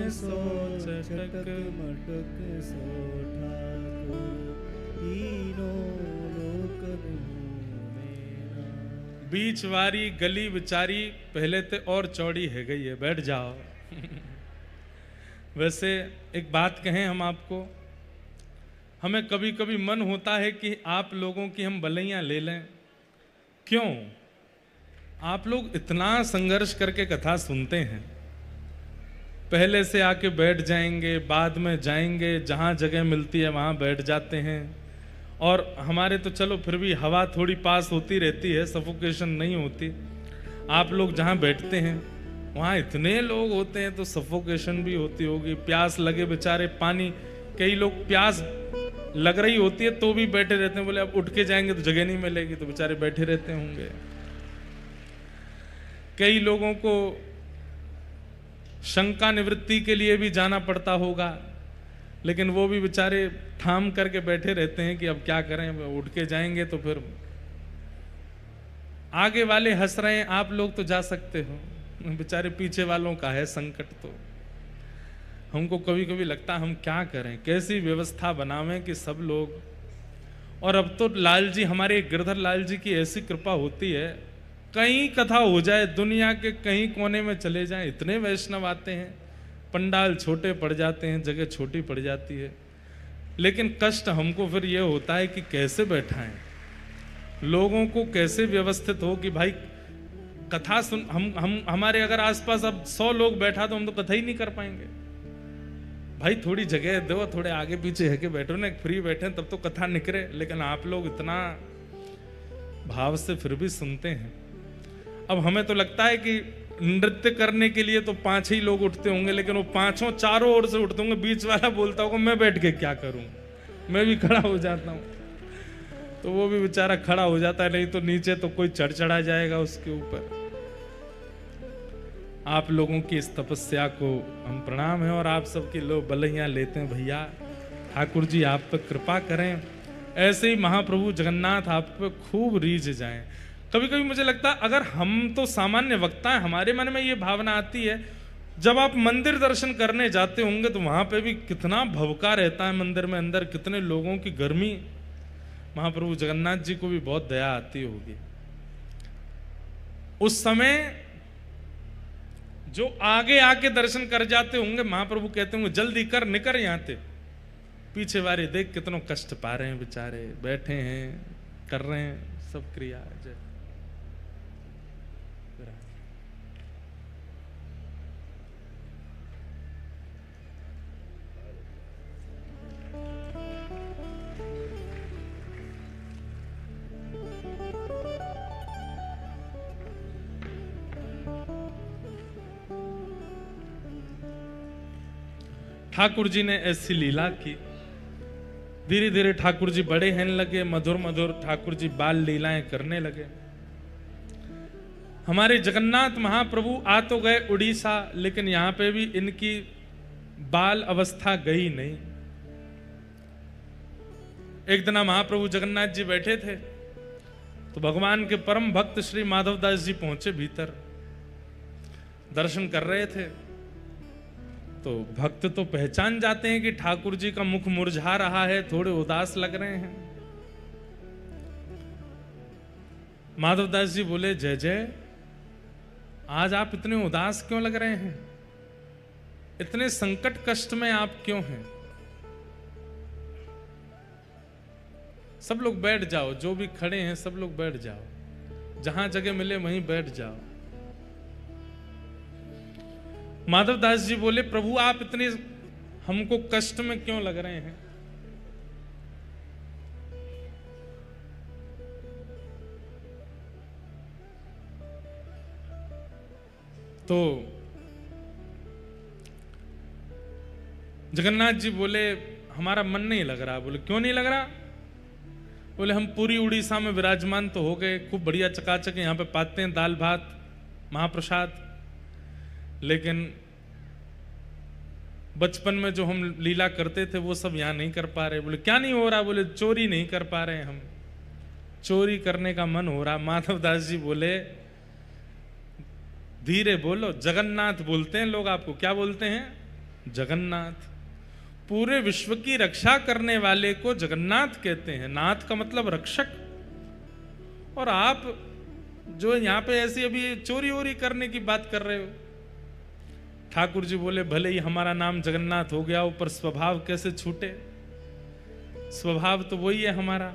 सो चटक मटक सो ठाकुर तीनों लोक मेरा। बीच वारी गली बिचारी पहले ते और चौड़ी है गई है, बैठ जाओ। वैसे एक बात कहें हम आपको, हमें कभी कभी मन होता है कि आप लोगों की हम बलैयां ले लें। क्यों? आप लोग इतना संघर्ष करके कथा सुनते हैं, पहले से आके बैठ जाएंगे, बाद में जाएंगे, जहां जगह मिलती है वहां बैठ जाते हैं। और हमारे तो चलो फिर भी हवा थोड़ी पास होती रहती है, सफोकेशन नहीं होती। आप लोग जहां बैठते हैं वहां इतने लोग होते हैं तो सफोकेशन भी होती होगी। प्यास लगे बेचारे, पानी, कई लोग प्यास लग रही होती है तो भी बैठे रहते हैं, बोले अब उठ के जाएंगे तो जगह नहीं मिलेगी, तो बेचारे बैठे रहते होंगे। कई लोगों को शंका निवृत्ति के लिए भी जाना पड़ता होगा, लेकिन वो भी बेचारे थाम करके बैठे रहते हैं कि अब क्या करें, उठ के जाएंगे तो फिर आगे वाले हंस रहे हैं, आप लोग तो जा सकते हो, बेचारे पीछे वालों का है संकट। तो हमको कभी कभी लगता है हम क्या करें, कैसी व्यवस्था बनावें कि सब लोग। और अब तो लाल जी, हमारे गिरधर लाल जी की ऐसी कृपा होती है, कहीं कथा हो जाए, दुनिया के कहीं कोने में चले जाएं, इतने वैष्णव आते हैं, पंडाल छोटे पड़ जाते हैं, जगह छोटी पड़ जाती है। लेकिन कष्ट हमको फिर ये होता है कि कैसे बैठाएं लोगों को, कैसे व्यवस्थित हो कि भाई कथा सुन। हमारे अगर आसपास अब 100 लोग बैठा तो हम तो कथा ही नहीं कर पाएंगे। भाई थोड़ी जगह दो, थोड़े आगे पीछे है के बैठो ना, फ्री बैठे तब तो कथा निकले। लेकिन आप लोग इतना भाव से फिर भी सुनते हैं। अब हमें तो लगता है कि नृत्य करने के लिए तो 5 ही लोग उठते होंगे, लेकिन वो पांचों चारों ओर से उठते होंगे, बीच वाला बोलता होगा मैं बैठ के क्या करूं, मैं भी खड़ा हो जाता हूं, तो वो भी बेचारा खड़ा हो जाता है, नहीं तो नीचे तो कोई चढ़ा जाएगा उसके ऊपर। आप लोगों की इस तपस्या को हम प्रणाम है, और आप सबके लोग बलैयां लेते हैं। भैया ठाकुर जी आप पर कृपा करें, ऐसे ही महाप्रभु जगन्नाथ आप पे खूब रीझ जाएं। कभी कभी मुझे लगता है अगर हम तो सामान्य वक्ता हैं, हमारे मन में ये भावना आती है, जब आप मंदिर दर्शन करने जाते होंगे तो वहां पे भी कितना भवका रहता है मंदिर में, अंदर कितने लोगों की गर्मी। महाप्रभु जगन्नाथ जी को भी बहुत दया आती होगी। उस समय जो आगे आके दर्शन कर जाते होंगे, महाप्रभु कहते होंगे जल्दी कर, निकर यहां से। पीछे वाले देख कितनों कष्ट पा रहे हैं बेचारे, बैठे हैं, कर रहे हैं सब क्रिया। जय ठाकुर जी ने ऐसी लीला की, धीरे धीरे ठाकुर जी बड़े होने लगे, मधुर मधुर ठाकुर जी बाल लीलाएं करने लगे। हमारे जगन्नाथ महाप्रभु आ तो गए उड़ीसा, लेकिन यहां पे भी इनकी बाल अवस्था गई नहीं। एक दिन महाप्रभु जगन्नाथ जी बैठे थे तो भगवान के परम भक्त श्री माधवदास जी पहुंचे भीतर, दर्शन कर रहे थे। तो भक्त तो पहचान जाते हैं कि ठाकुर जी का मुख मुरझा रहा है, थोड़े उदास लग रहे हैं। माधवदास जी बोले जय जय, आज आप इतने उदास क्यों लग रहे हैं, इतने संकट कष्ट में आप क्यों हैं? सब लोग बैठ जाओ, जो भी खड़े हैं सब लोग बैठ जाओ, जहां जगह मिले वहीं बैठ जाओ। माधवदास जी बोले प्रभु आप इतने हमको कष्ट में क्यों लग रहे हैं? तो जगन्नाथ जी बोले हमारा मन नहीं लग रहा। बोले क्यों नहीं लग रहा? बोले हम पूरी उड़ीसा में विराजमान तो हो गए, खूब बढ़िया चकाचक यहाँ पे पाते हैं दाल भात महाप्रसाद, लेकिन बचपन में जो हम लीला करते थे वो सब यहाँ नहीं कर पा रहे। बोले क्या नहीं हो रहा? बोले चोरी नहीं कर पा रहे हम, चोरी करने का मन हो रहा। माधवदास जी बोले धीरे बोलो, जगन्नाथ बोलते हैं लोग आपको, क्या बोलते हैं? जगन्नाथ। पूरे विश्व की रक्षा करने वाले को जगन्नाथ कहते हैं। नाथ का मतलब रक्षक। और आप जो यहाँ पे ऐसी अभी चोरी वोरी करने की बात कर रहे हो। ठाकुर जी बोले भले ही हमारा नाम जगन्नाथ हो गया, ऊपर स्वभाव कैसे छूटे। स्वभाव तो वही है हमारा।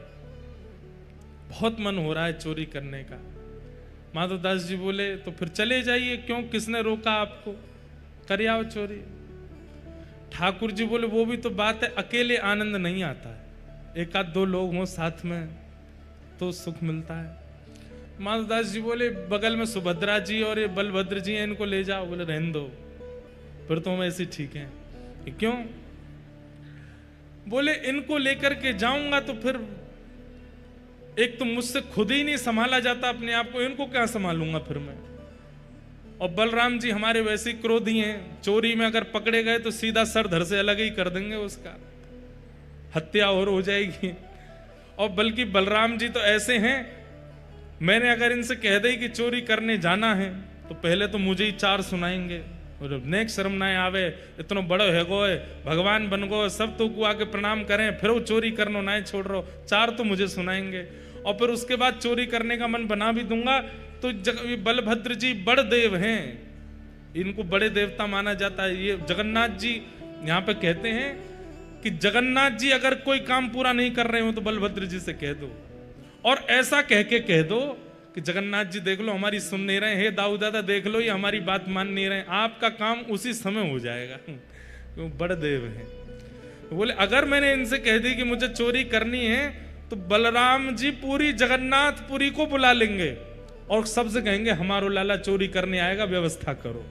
बहुत मन हो रहा है चोरी करने का। माधवदास जी बोले तो फिर चले जाइए, क्यों, किसने रोका आपको, कर आओ चोरी। ठाकुर जी बोले वो भी तो बात है, अकेले आनंद नहीं आता है, एक आध दो लोग हों साथ में तो सुख मिलता है। माधवदास जी बोले बगल में सुभद्रा जी और ये बलभद्र जी हैं, इनको ले जाओ। बोले रहने दो, फिर तो हम ऐसे ठीक हैं। क्यों? बोले इनको लेकर के जाऊंगा तो फिर एक तो मुझसे खुद ही नहीं संभाला जाता अपने आप को, इनको क्या संभालूंगा फिर मैं। और बलराम जी हमारे वैसे क्रोधी हैं, चोरी में अगर पकड़े गए तो सीधा सर धर से अलग ही कर देंगे, उसका हत्या और हो जाएगी। और बल्कि बलराम जी तो ऐसे हैं, मैंने अगर इनसे कह दी कि चोरी करने जाना है तो पहले तो मुझे ही चार सुनाएंगे, और नेक शर्म ना आवे, इतना बड़ो है गोए, भगवान बन गो, सब तो को आके प्रणाम करें, फिर वो चोरी करना ना छोड़ रहो, चार तो मुझे सुनाएंगे। और फिर उसके बाद चोरी करने का मन बना भी दूंगा तो बलभद्र जी बड़ देव हैं, इनको बड़े देवता माना जाता है। ये जगन्नाथ जी यहाँ पे कहते हैं कि जगन्नाथ जी अगर कोई काम पूरा नहीं कर रहे हो तो बलभद्र जी से कह दो, और ऐसा कह के कह दो कि जगन्नाथ जी देख लो हमारी सुन नहीं रहे, हे दाऊ दादा देख लो ये हमारी बात मान नहीं रहे, आपका काम उसी समय हो जाएगा। वो बड़े देव हैं। बोले अगर मैंने इनसे कह दी कि मुझे चोरी करनी है तो बलराम जी पूरी जगन्नाथपुरी को बुला लेंगे और सबसे कहेंगे हमारो लाला चोरी करने आएगा, व्यवस्था करो।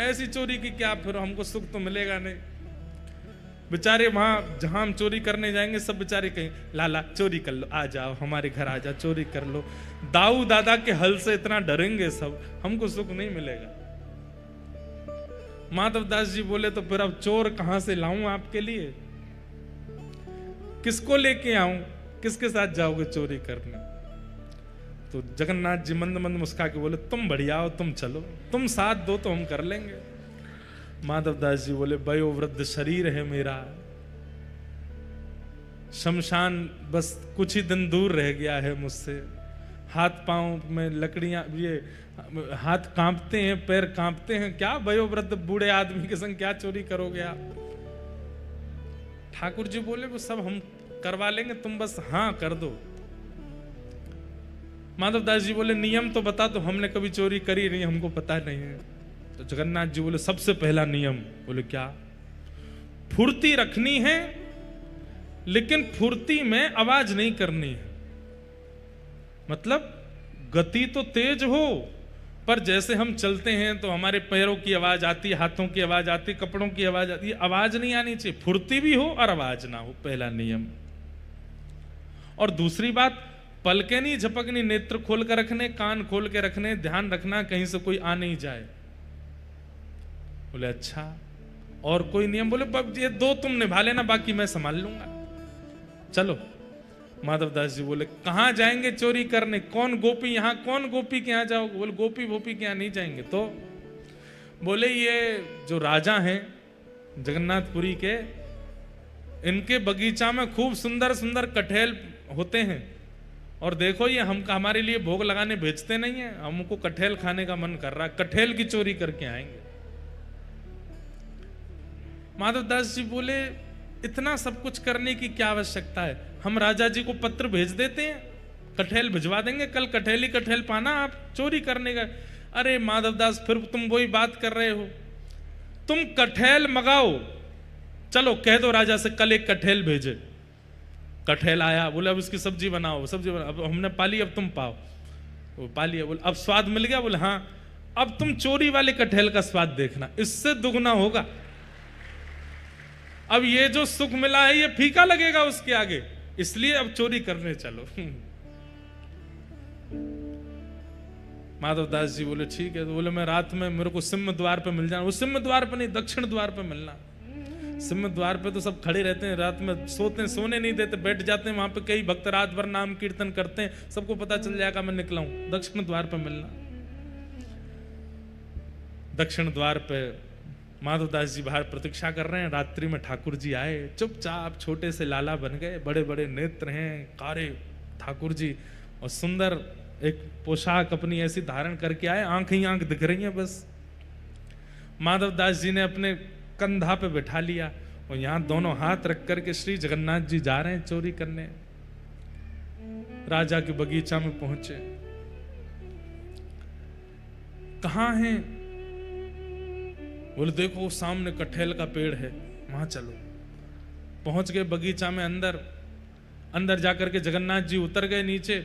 ऐसी चोरी की क्या, फिर हमको सुख तो मिलेगा नहीं। बेचारे वहां जहां हम चोरी करने जाएंगे सब बेचारे कहें लाला चोरी कर लो, आ जाओ हमारे घर आ जाओ, चोरी कर लो। दाऊ दादा के हल से इतना डरेंगे सब, हमको सुख नहीं मिलेगा। माधवदास जी बोले तो फिर अब चोर कहां से लाऊं आपके लिए, किसको लेके आऊं, किसके साथ जाओगे चोरी करने। तो जगन्नाथ जी मंद मंद मुस्का के बोले तुम बढ़िया हो, तुम चलो, तुम साथ दो तो हम कर लेंगे। माधवदास जी बोले वयोवृद्ध शरीर है मेरा, शमशान बस कुछ ही दिन दूर रह गया है मुझसे, हाथ पांव में लकड़ियां, ये हाथ कांपते हैं, पैर कांपते हैं, क्या वयोवृद्ध बूढ़े आदमी के संग क्या चोरी करोगे आप। ठाकुर जी बोले वो सब हम करवा लेंगे, तुम बस हाँ कर दो। माधवदास जी बोले नियम तो बता दो, हमने कभी चोरी करी नहीं, हमको पता नहीं है। तो जगन्नाथ जी बोले सबसे पहला नियम, बोले क्या, फुर्ती रखनी है लेकिन फुर्ती में आवाज नहीं करनी है। मतलब गति तो तेज हो पर जैसे हम चलते हैं तो हमारे पैरों की आवाज आती है, हाथों की आवाज आती है, कपड़ों की आवाज आती है, आवाज नहीं आनी चाहिए, फुर्ती भी हो और आवाज ना हो, पहला नियम। और दूसरी बात, पलके नहीं झपकनी, नेत्र खोल कर रखने, कान खोल के रखने, ध्यान रखना कहीं से कोई आ नहीं जाए। बोले अच्छा, और कोई नियम? बोले ये दो तुम निभा लेना, बाकी मैं संभाल लूंगा, चलो। माधवदास जी बोले कहां जाएंगे चोरी करने, कौन गोपी, यहां कौन गोपी के यहां जाओगे? बोले गोपी भोपी के यहां नहीं जाएंगे। तो बोले ये जो राजा हैं जगन्नाथपुरी के, इनके बगीचा में खूब सुंदर सुंदर कटहल होते हैं, और देखो ये हमारे लिए भोग लगाने भेजते नहीं है, हमको कटहल खाने का मन कर रहा है, कटहल की चोरी करके आएंगे। माधवदास जी बोले इतना सब कुछ करने की क्या आवश्यकता है, हम राजा जी को पत्र भेज देते हैं, कटहल भिजवा देंगे, कल कटहल ही कटहल पाना, आप चोरी करने का। अरे माधवदास फिर तुम वही बात कर रहे हो, तुम कटहल मंगाओ, चलो कह दो राजा से कल एक कटहल भेजे। कटहल आया, बोले अब इसकी सब्जी बनाओ, सब्जी बनाओ, अब हमने पाली अब तुम पाओ, वो पाली। बोले अब स्वाद मिल गया? बोले हाँ, अब तुम चोरी वाले कटहल का स्वाद देखना, इससे दुगना होगा। अब ये जो सुख मिला है ये फीका लगेगा उसके आगे, इसलिए अब चोरी करने चलो। माधवदास जी बोले ठीक है। तो बोले मैं रात में मेरे को सिंह द्वार पे मिल जाना। वो सिंह द्वार पे नहीं, दक्षिण द्वार पे मिलना। सिंह द्वार पे तो सब खड़े रहते हैं, रात में सोते, सोने नहीं देते, बैठ जाते हैं वहां पे, कई भक्त रात भर नाम कीर्तन करते हैं, सबको पता चल जाएगा मैं निकला हूं। दक्षिण द्वार पे मिलना। दक्षिण द्वार पे माधवदास जी बाहर प्रतीक्षा कर रहे हैं। रात्रि में ठाकुर जी आए, चुपचाप छोटे से लाला बन गए, बड़े बड़े नेत्र हैं कारे ठाकुर जी, और सुंदर एक पोशाक अपनी ऐसी धारण करके आए, आंख ही आंख दिख रही है बस। माधवदास जी ने अपने कंधा पे बैठा लिया और यहाँ दोनों हाथ रख करके श्री जगन्नाथ जी जा रहे हैं चोरी करने। राजा के बगीचा में पहुंचे, कहाँ हैं? बोले देखो सामने कटहल का पेड़ है, वहां चलो। पहुंच गए बगीचा में, अंदर जाकर के जगन्नाथ जी उतर गए नीचे।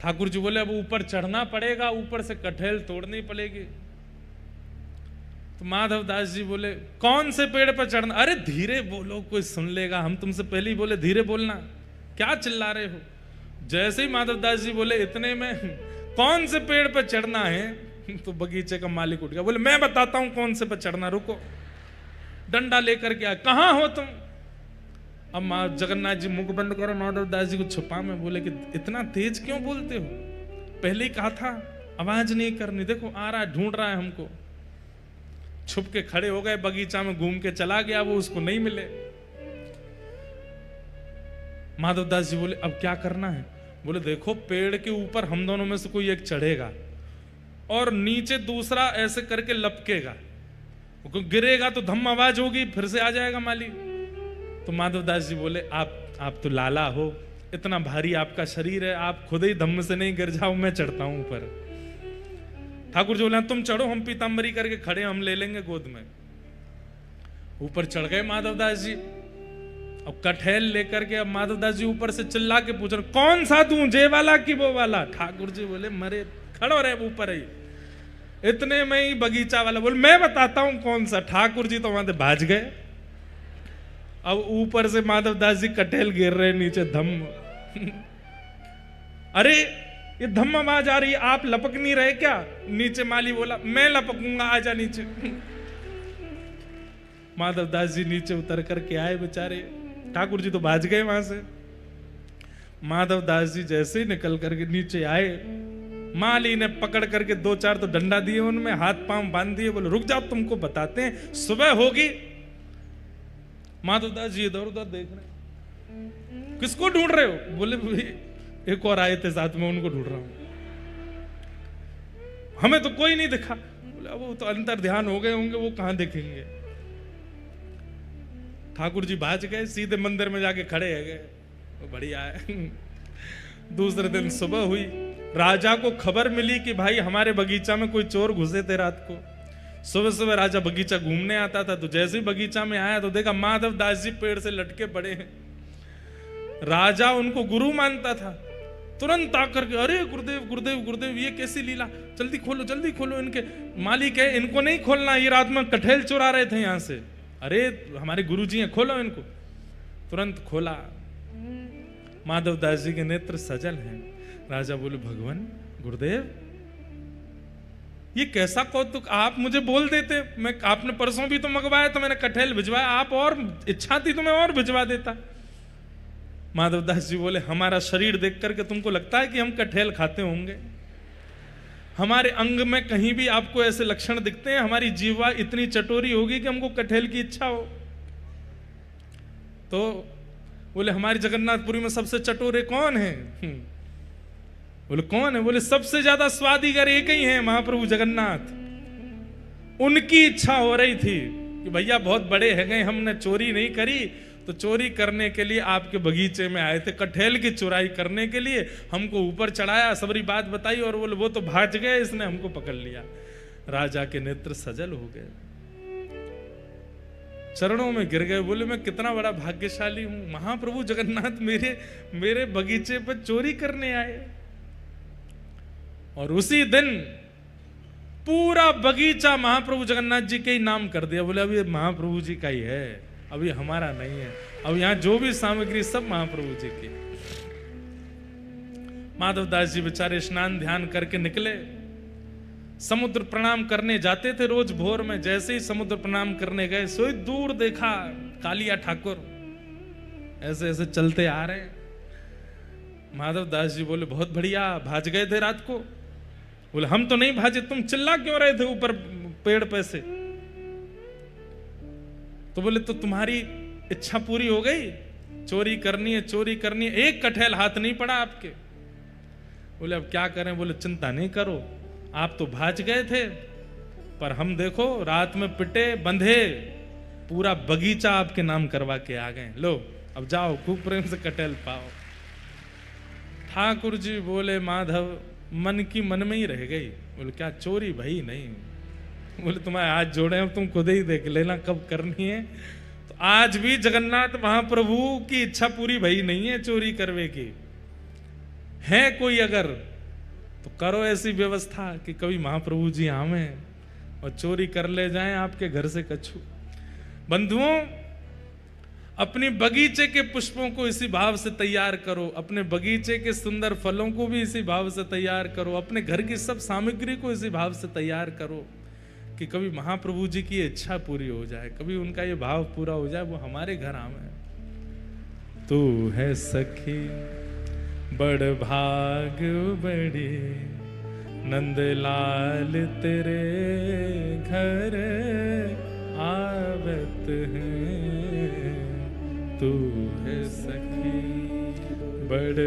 ठाकुर जी बोले अब ऊपर चढ़ना पड़ेगा, ऊपर से कटहल तोड़नी पड़ेगी। तो माधवदास जी बोले कौन से पेड़ पर चढ़ना? अरे धीरे बोलो, कोई सुन लेगा, हम तुमसे पहले ही बोले धीरे बोलना, क्या चिल्ला रहे हो? जैसे ही माधवदास जी बोले इतने में कौन से पेड़ पर चढ़ना है, तो बगीचे का मालिक उठ गया, बोले मैं बताता हूं कौन से पर चढ़ना, रुको। डंडा लेकर के आया, कहां हो तुम? अब जगन्नाथ जी मुख बंद करो, माधवदास जी को छुपा में बोले कि इतना तेज क्यों बोलते हो? पहले ही कहा था आवाज नहीं करनी, देखो आ रहा है, ढूंढ रहा है हमको। छुप के खड़े हो गए, बगीचा में घूम के चला गया, वो उसको नहीं मिले। माधवदास जी बोले अब क्या करना है? बोले देखो पेड़ के ऊपर हम दोनों में से कोई एक चढ़ेगा और नीचे दूसरा ऐसे करके लपकेगा, गिरेगा तो धम आवाज होगी, फिर से आ जाएगा माली। तो माधवदास जी बोले आप तो लाला हो, इतना भारी आपका शरीर है, आप खुद ही धम्म से नहीं गिर जाओ, मैं चढ़ता हूं ऊपर। ठाकुर जी बोले तुम चढ़ो, हम पीताम्बरी करके खड़े, हम ले लेंगे गोद में। ऊपर चढ़ गए माधवदास जी। अब कटहल लेकर के अब माधवदास जी ऊपर से चिल्ला के पूछ रहे कौन सा दूं, जे वाला की वो वाला? ठाकुर जी बोले मरे खड़ो रहे ऊपर ही। इतने में ही बगीचा वाला बोले मैं बताता हूं कौन सा। ठाकुर जी तो वहां से भाज गए। अब ऊपर से माधवदास जी कटहल गिर रहे नीचे, धम्म। अरे ये धम्म आवाज आ रही है, आप लपक नहीं रहे क्या? नीचे माली बोला मैं लपकूंगा, आजा नीचे। माधवदास जी नीचे उतर करके आए बेचारे, ठाकुर जी तो भाज गए वहां से। माधवदास जी जैसे ही निकल करके नीचे आए, माली ने पकड़ करके 2-4 तो डंडा दिए, उनमें हाथ पांव बांध दिए, बोले रुक जाओ तुमको बताते हैं, सुबह होगी। माधवदास जी इधर उधर देख रहे, किसको ढूंढ रहे हो? बोले एक और आए थे साथ में, उनको ढूंढ रहा हूं, हमें तो कोई नहीं दिखा। बोले अब वो तो अंतर ध्यान हो गए होंगे, वो कहां दिखेंगे। ठाकुर जी भाज गए, सीधे मंदिर में जाके खड़े है गए, बढ़िया है। दूसरे दिन सुबह हुई, राजा को खबर मिली कि भाई हमारे बगीचा में कोई चोर घुसे थे रात को। सुबह सुबह राजा बगीचा घूमने आता था, तो जैसे ही बगीचा में आया तो देखा माधवदास जी पेड़ से लटके पड़े हैं। राजा उनको गुरु मानता था, तुरंत आकर के अरे गुरुदेव गुरुदेव गुरुदेव, ये कैसी लीला, जल्दी खोलो इनके। मालिक है इनको नहीं खोलना, ये रात में कटहल चुरा रहे थे यहां से। अरे हमारे गुरुजी हैं, खोलो इनको। तुरंत खोला, माधवदास जी के नेत्र सजल हैं। राजा बोले भगवान गुरुदेव ये कैसा कौतुक, आप मुझे बोल देते, मैं आपने परसों भी तो मंगवाया तो मैंने कटहल भिजवाया, आप और इच्छा थी तो मैं और भिजवा देता। माधवदास जी बोले हमारा शरीर देख करके तुमको लगता है कि हम कटहल खाते होंगे? हमारे अंग में कहीं भी आपको ऐसे लक्षण दिखते हैं? हमारी जीवा इतनी चटोरी होगी कि हमको कटहल की इच्छा हो? तो बोले हमारी जगन्नाथपुरी में सबसे चटोरे कौन है? बोले कौन है? बोले सबसे ज्यादा स्वादिगर एक ही है, महाप्रभु जगन्नाथ। उनकी इच्छा हो रही थी कि भैया बहुत बड़े है गए, हमने चोरी नहीं करी, तो चोरी करने के लिए आपके बगीचे में आए थे, कटहल की चुराई करने के लिए हमको ऊपर चढ़ाया, सबरी बात बताई, और बोले वो तो भाज गए, इसने हमको पकड़ लिया। राजा के नेत्र सजल हो गए, चरणों में गिर गए, बोले मैं कितना बड़ा भाग्यशाली हूं, महाप्रभु जगन्नाथ मेरे बगीचे पर चोरी करने आए। और उसी दिन पूरा बगीचा महाप्रभु जगन्नाथ जी के ही नाम कर दिया। बोले अभी महाप्रभु जी का ही है, अभी हमारा नहीं है, अब यहां जो भी सामग्री सब महाप्रभु जी की। माधवदास जी बेचारे स्नान ध्यान करके निकले, समुद्र प्रणाम करने जाते थे रोज भोर में। जैसे ही समुद्र प्रणाम करने गए, सोई दूर देखा कालिया ठाकुर ऐसे ऐसे चलते आ रहे। माधवदास जी बोले बहुत बढ़िया, भाज गए थे रात को? बोले हम तो नहीं भाजे, तुम चिल्ला क्यों रहे थे ऊपर पेड़ पे से? तो बोले तो तुम्हारी इच्छा पूरी हो गई, चोरी करनी है, चोरी करनी है, एक कठैल हाथ नहीं पड़ा आपके। बोले अब क्या करें? बोले चिंता नहीं करो, आप तो भाज गए थे, पर हम देखो रात में पिटे बंधे पूरा बगीचा आपके नाम करवा के आ गए, लो अब जाओ खूब प्रेम से कटहल पाओ। ठाकुर जी बोले माधव मन की मन में ही रह गई। बोले क्या चोरी भाई नहीं? बोले तुम्हारे हाथ जोड़े हैं, तुम खुद ही देख लेना कब करनी है। तो आज भी जगन्नाथ महाप्रभु की इच्छा पूरी भई नहीं है चोरी करवे की। है कोई अगर तो करो ऐसी व्यवस्था कि कभी महाप्रभु जी आवे और चोरी कर ले जाएं आपके घर से कछु। बंधुओं, अपने बगीचे के पुष्पों को इसी भाव से तैयार करो, अपने बगीचे के सुंदर फलों को भी इसी भाव से तैयार करो, अपने घर की सब सामग्री को इसी भाव से तैयार करो कि कभी महाप्रभु जी की इच्छा पूरी हो जाए, कभी उनका ये भाव पूरा हो जाए, वो हमारे घर आवे। तू है सखी बड़ भाग बड़ी, नंदलाल तेरे घर आवत है। तू है सखी बड़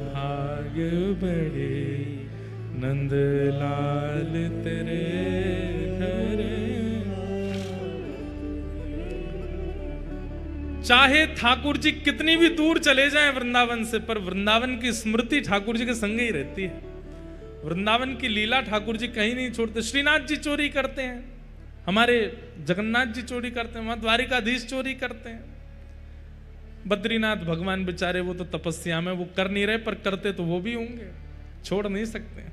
भाग बड़ी, नंदलाल तेरे घर। चाहे ठाकुर जी कितनी भी दूर चले जाएं वृंदावन से, पर वृंदावन की स्मृति ठाकुर जी के संग ही रहती है। वृंदावन की लीला ठाकुर जी कहीं नहीं छोड़ते। श्रीनाथ जी चोरी करते हैं, हमारे जगन्नाथ जी चोरी करते हैं, वहां द्वारिकाधीश चोरी करते हैं। बद्रीनाथ भगवान बेचारे वो तो तपस्या में वो कर नहीं रहे, पर करते तो वो भी होंगे, छोड़ नहीं सकते।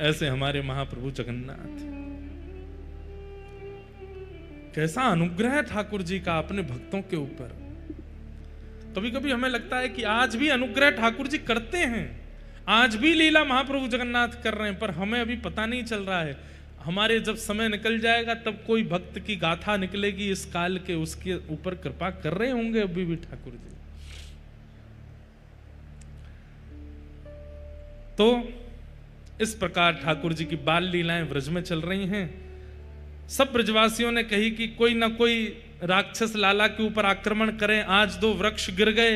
ऐसे हमारे महाप्रभु जगन्नाथ, कैसा अनुग्रह है ठाकुर जी का अपने भक्तों के ऊपर। कभी कभी हमें लगता है कि आज भी अनुग्रह ठाकुर जी करते हैं, आज भी लीला महाप्रभु जगन्नाथ कर रहे हैं, पर हमें अभी पता नहीं चल रहा है। हमारे जब समय निकल जाएगा तब कोई भक्त की गाथा निकलेगी इस काल के, उसके ऊपर कृपा कर रहे होंगे अभी भी ठाकुर जी। तो इस प्रकार ठाकुर जी की बाल लीलाएं ब्रज में चल रही हैं। सब ब्रजवासियों ने कही कि कोई ना कोई राक्षस लाला के ऊपर आक्रमण करें। आज 2 वृक्ष गिर गए,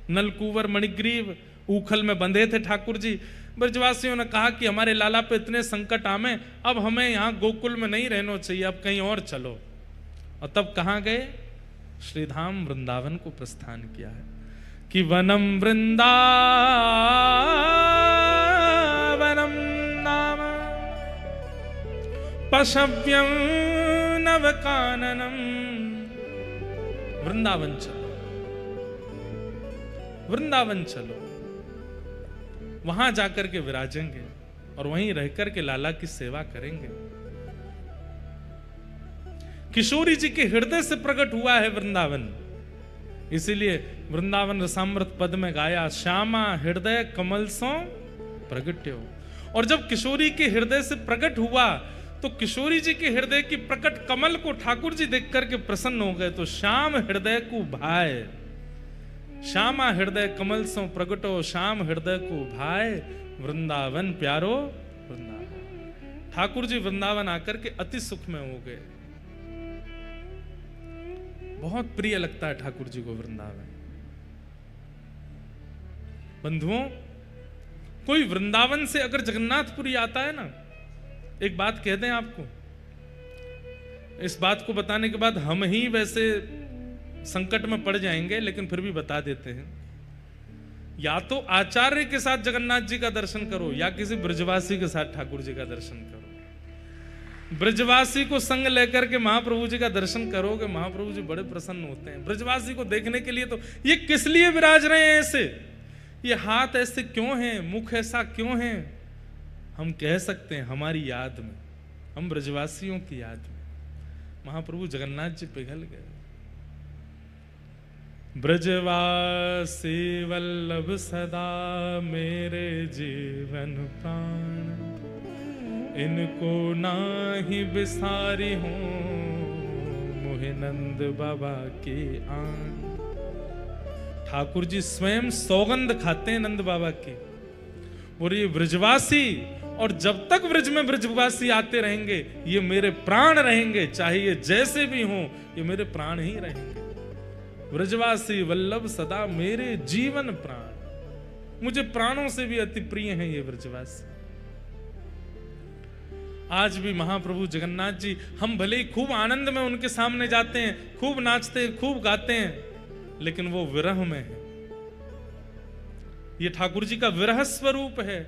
नलकुवर मणिग्रीव ऊखल में बंधे थे ठाकुर जी। ब्रजवासियों ने कहा कि हमारे लाला पे इतने संकट आमे, अब हमें यहाँ गोकुल में नहीं रहना चाहिए, अब कहीं और चलो। और तब कहाँ गए? श्रीधाम वृंदावन को प्रस्थान किया है कि वनम वृंदावनम नाम पशव्यम नवकाननम। वृंदावन चलो, वृंदावन चलो, वहां जाकर के विराजेंगे और वहीं रहकर के लाला की सेवा करेंगे। किशोरी जी के हृदय से प्रकट हुआ है वृंदावन, इसीलिए वृंदावन रसामृत पद में गाया, श्यामा हृदय कमल सो प्रगट्यो। और जब किशोरी के हृदय से प्रकट हुआ तो किशोरी जी के हृदय की प्रकट कमल को ठाकुर जी देख करके प्रसन्न हो गए। तो श्याम हृदय को भाए, श्यामा हृदय कमल सो प्रगटो, श्याम हृदय को भाए, वृंदावन प्यारो वृंदावन। ठाकुर जी वृंदावन आकर के अति सुख में हो गए। बहुत प्रिय लगता है ठाकुर जी को वृंदावन। बंधुओं, कोई वृंदावन से अगर जगन्नाथपुरी आता है ना, एक बात कह दें आपको, इस बात को बताने के बाद हम ही वैसे संकट में पड़ जाएंगे, लेकिन फिर भी बता देते हैं। या तो आचार्य के साथ जगन्नाथ जी का दर्शन करो, या किसी ब्रजवासी के साथ ठाकुर जी का दर्शन करो। ब्रजवासी को संग लेकर के महाप्रभु जी का दर्शन करोगे, महाप्रभु जी बड़े प्रसन्न होते हैं। ब्रजवासी को देखने के लिए तो ये किस लिए विराज रहे हैं ऐसे, ये हाथ ऐसे क्यों हैं, मुख ऐसा क्यों है, हम कह सकते हैं हमारी याद में, हम ब्रजवासियों की याद में महाप्रभु जगन्नाथ जी पिघल गए। ब्रजवासी वल्लभ सदा मेरे जीवन प्राण, इनको नाही बिसारी हूं मोहे नंद बाबा की आन। ठाकुर जी स्वयं सौगंध खाते हैं नंद बाबा की, और ये ब्रजवासी और जब तक ब्रज में ब्रजवासी आते रहेंगे ये मेरे प्राण रहेंगे, चाहे ये जैसे भी हों ये मेरे प्राण ही रहेंगे। ब्रजवासी वल्लभ सदा मेरे जीवन प्राण, मुझे प्राणों से भी अति प्रिय हैं ये ब्रजवासी। आज भी महाप्रभु जगन्नाथ जी, हम भले ही खूब आनंद में उनके सामने जाते हैं, खूब नाचते हैं, खूब गाते हैं, लेकिन वो विरह में है। ये ठाकुर जी का विरह स्वरूप है।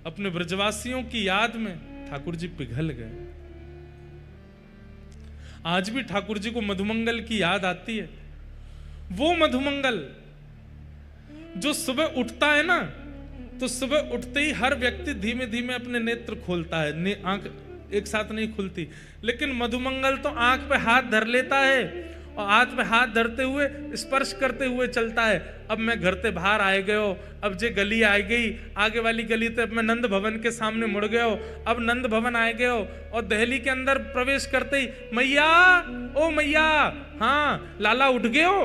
अपने ब्रजवासियों की याद में ठाकुर जी पिघल गए। आज भी ठाकुर जी को मधुमंगल की याद आती है। वो मधुमंगल जो सुबह उठता है ना, तो सुबह उठते ही हर व्यक्ति धीमे धीमे अपने नेत्र खोलता है, आंख एक साथ नहीं खुलती, लेकिन मधुमंगल तो आंख पे हाथ धर लेता है और हाथ पे हाथ धरते हुए स्पर्श करते हुए चलता है। अब मैं घर से बाहर आए गयो, अब जे गली आ गई, आगे वाली गली तो अब मैं नंद भवन के सामने मुड़ गयो, अब नंद भवन आए गयो और दहली के अंदर प्रवेश करते ही मैया, ओ मैया, हाँ लाला उठ गयो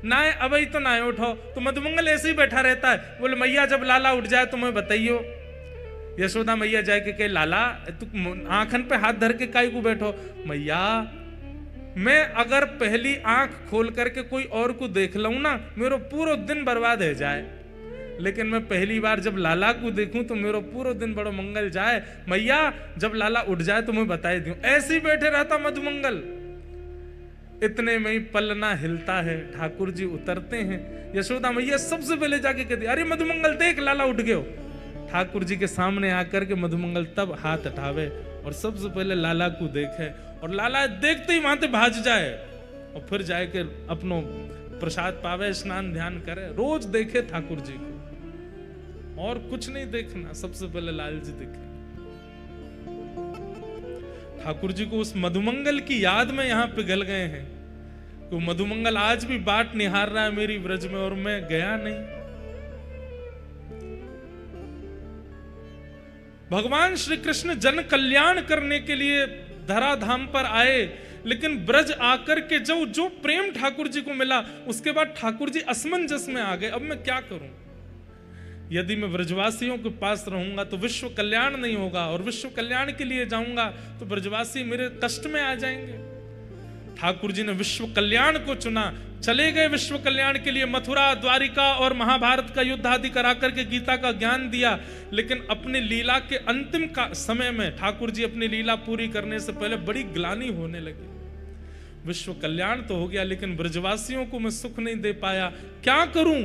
ना, अब ही तो ना उठो। तो मधुमंगल ऐसे ही बैठा रहता है, बोले मैया जब लाला उठ जाए तो मैं बताइयो। यशोदा मैया जाए के कहे लाला तू आंखन पे हाथ धर के काई को बैठो। मैया मैं अगर पहली आंख खोल करके कोई और को देख लूं ना, मेरा पूरा दिन बर्बाद हो जाए, लेकिन मैं पहली बार जब लाला को देखूं तो मेरा पूरा दिन बड़ो मंगल जाए। मैया जब लाला उठ जाए तो मैं बताई दूं। ऐसे ही बैठे रहता मधुमंगल। इतने में ही पलना हिलता है, ठाकुर जी उतरते हैं। यशोदा मैया सबसे पहले जाके कहती अरे मधुमंगल देख लाला उठ गयो। ठाकुर जी के सामने आकर के मधुमंगल तब हाथ उठावे और सबसे पहले लाला को देखे, और लाला देखते ही वहां से भाज जाए और फिर जाके अपनो प्रसाद पावे, स्नान ध्यान करे। रोज देखे ठाकुर जी को, और कुछ नहीं देखना, सबसे पहले लाल जी देखे। ठाकुर जी को उस मधुमंगल की याद में यहां पिघल गए हैं। तो मधुमंगल आज भी बाट निहार रहा है मेरी ब्रज में, और मैं गया नहीं। भगवान श्री कृष्ण जन कल्याण करने के लिए धराधाम पर आए, लेकिन ब्रज आकर के जो प्रेम ठाकुर जी को मिला, उसके बाद ठाकुर जी असमंजस में आ गए। अब मैं क्या करूं? यदि मैं ब्रजवासियों के पास रहूंगा तो विश्व कल्याण नहीं होगा, और विश्व कल्याण के लिए जाऊंगा तो ब्रजवासी मेरे कष्ट में आ जाएंगे। ठाकुर जी ने विश्व कल्याण को चुना, चले गए विश्व कल्याण के लिए। मथुरा, द्वारिका और महाभारत का युद्ध आदि करा करके गीता का ज्ञान दिया, लेकिन अपनी लीला के अंतिम का समय में ठाकुर जी अपनी लीला पूरी करने से पहले बड़ी ग्लानि होने लगी। विश्व कल्याण तो हो गया, लेकिन ब्रजवासियों को मैं सुख नहीं दे पाया, क्या करूं?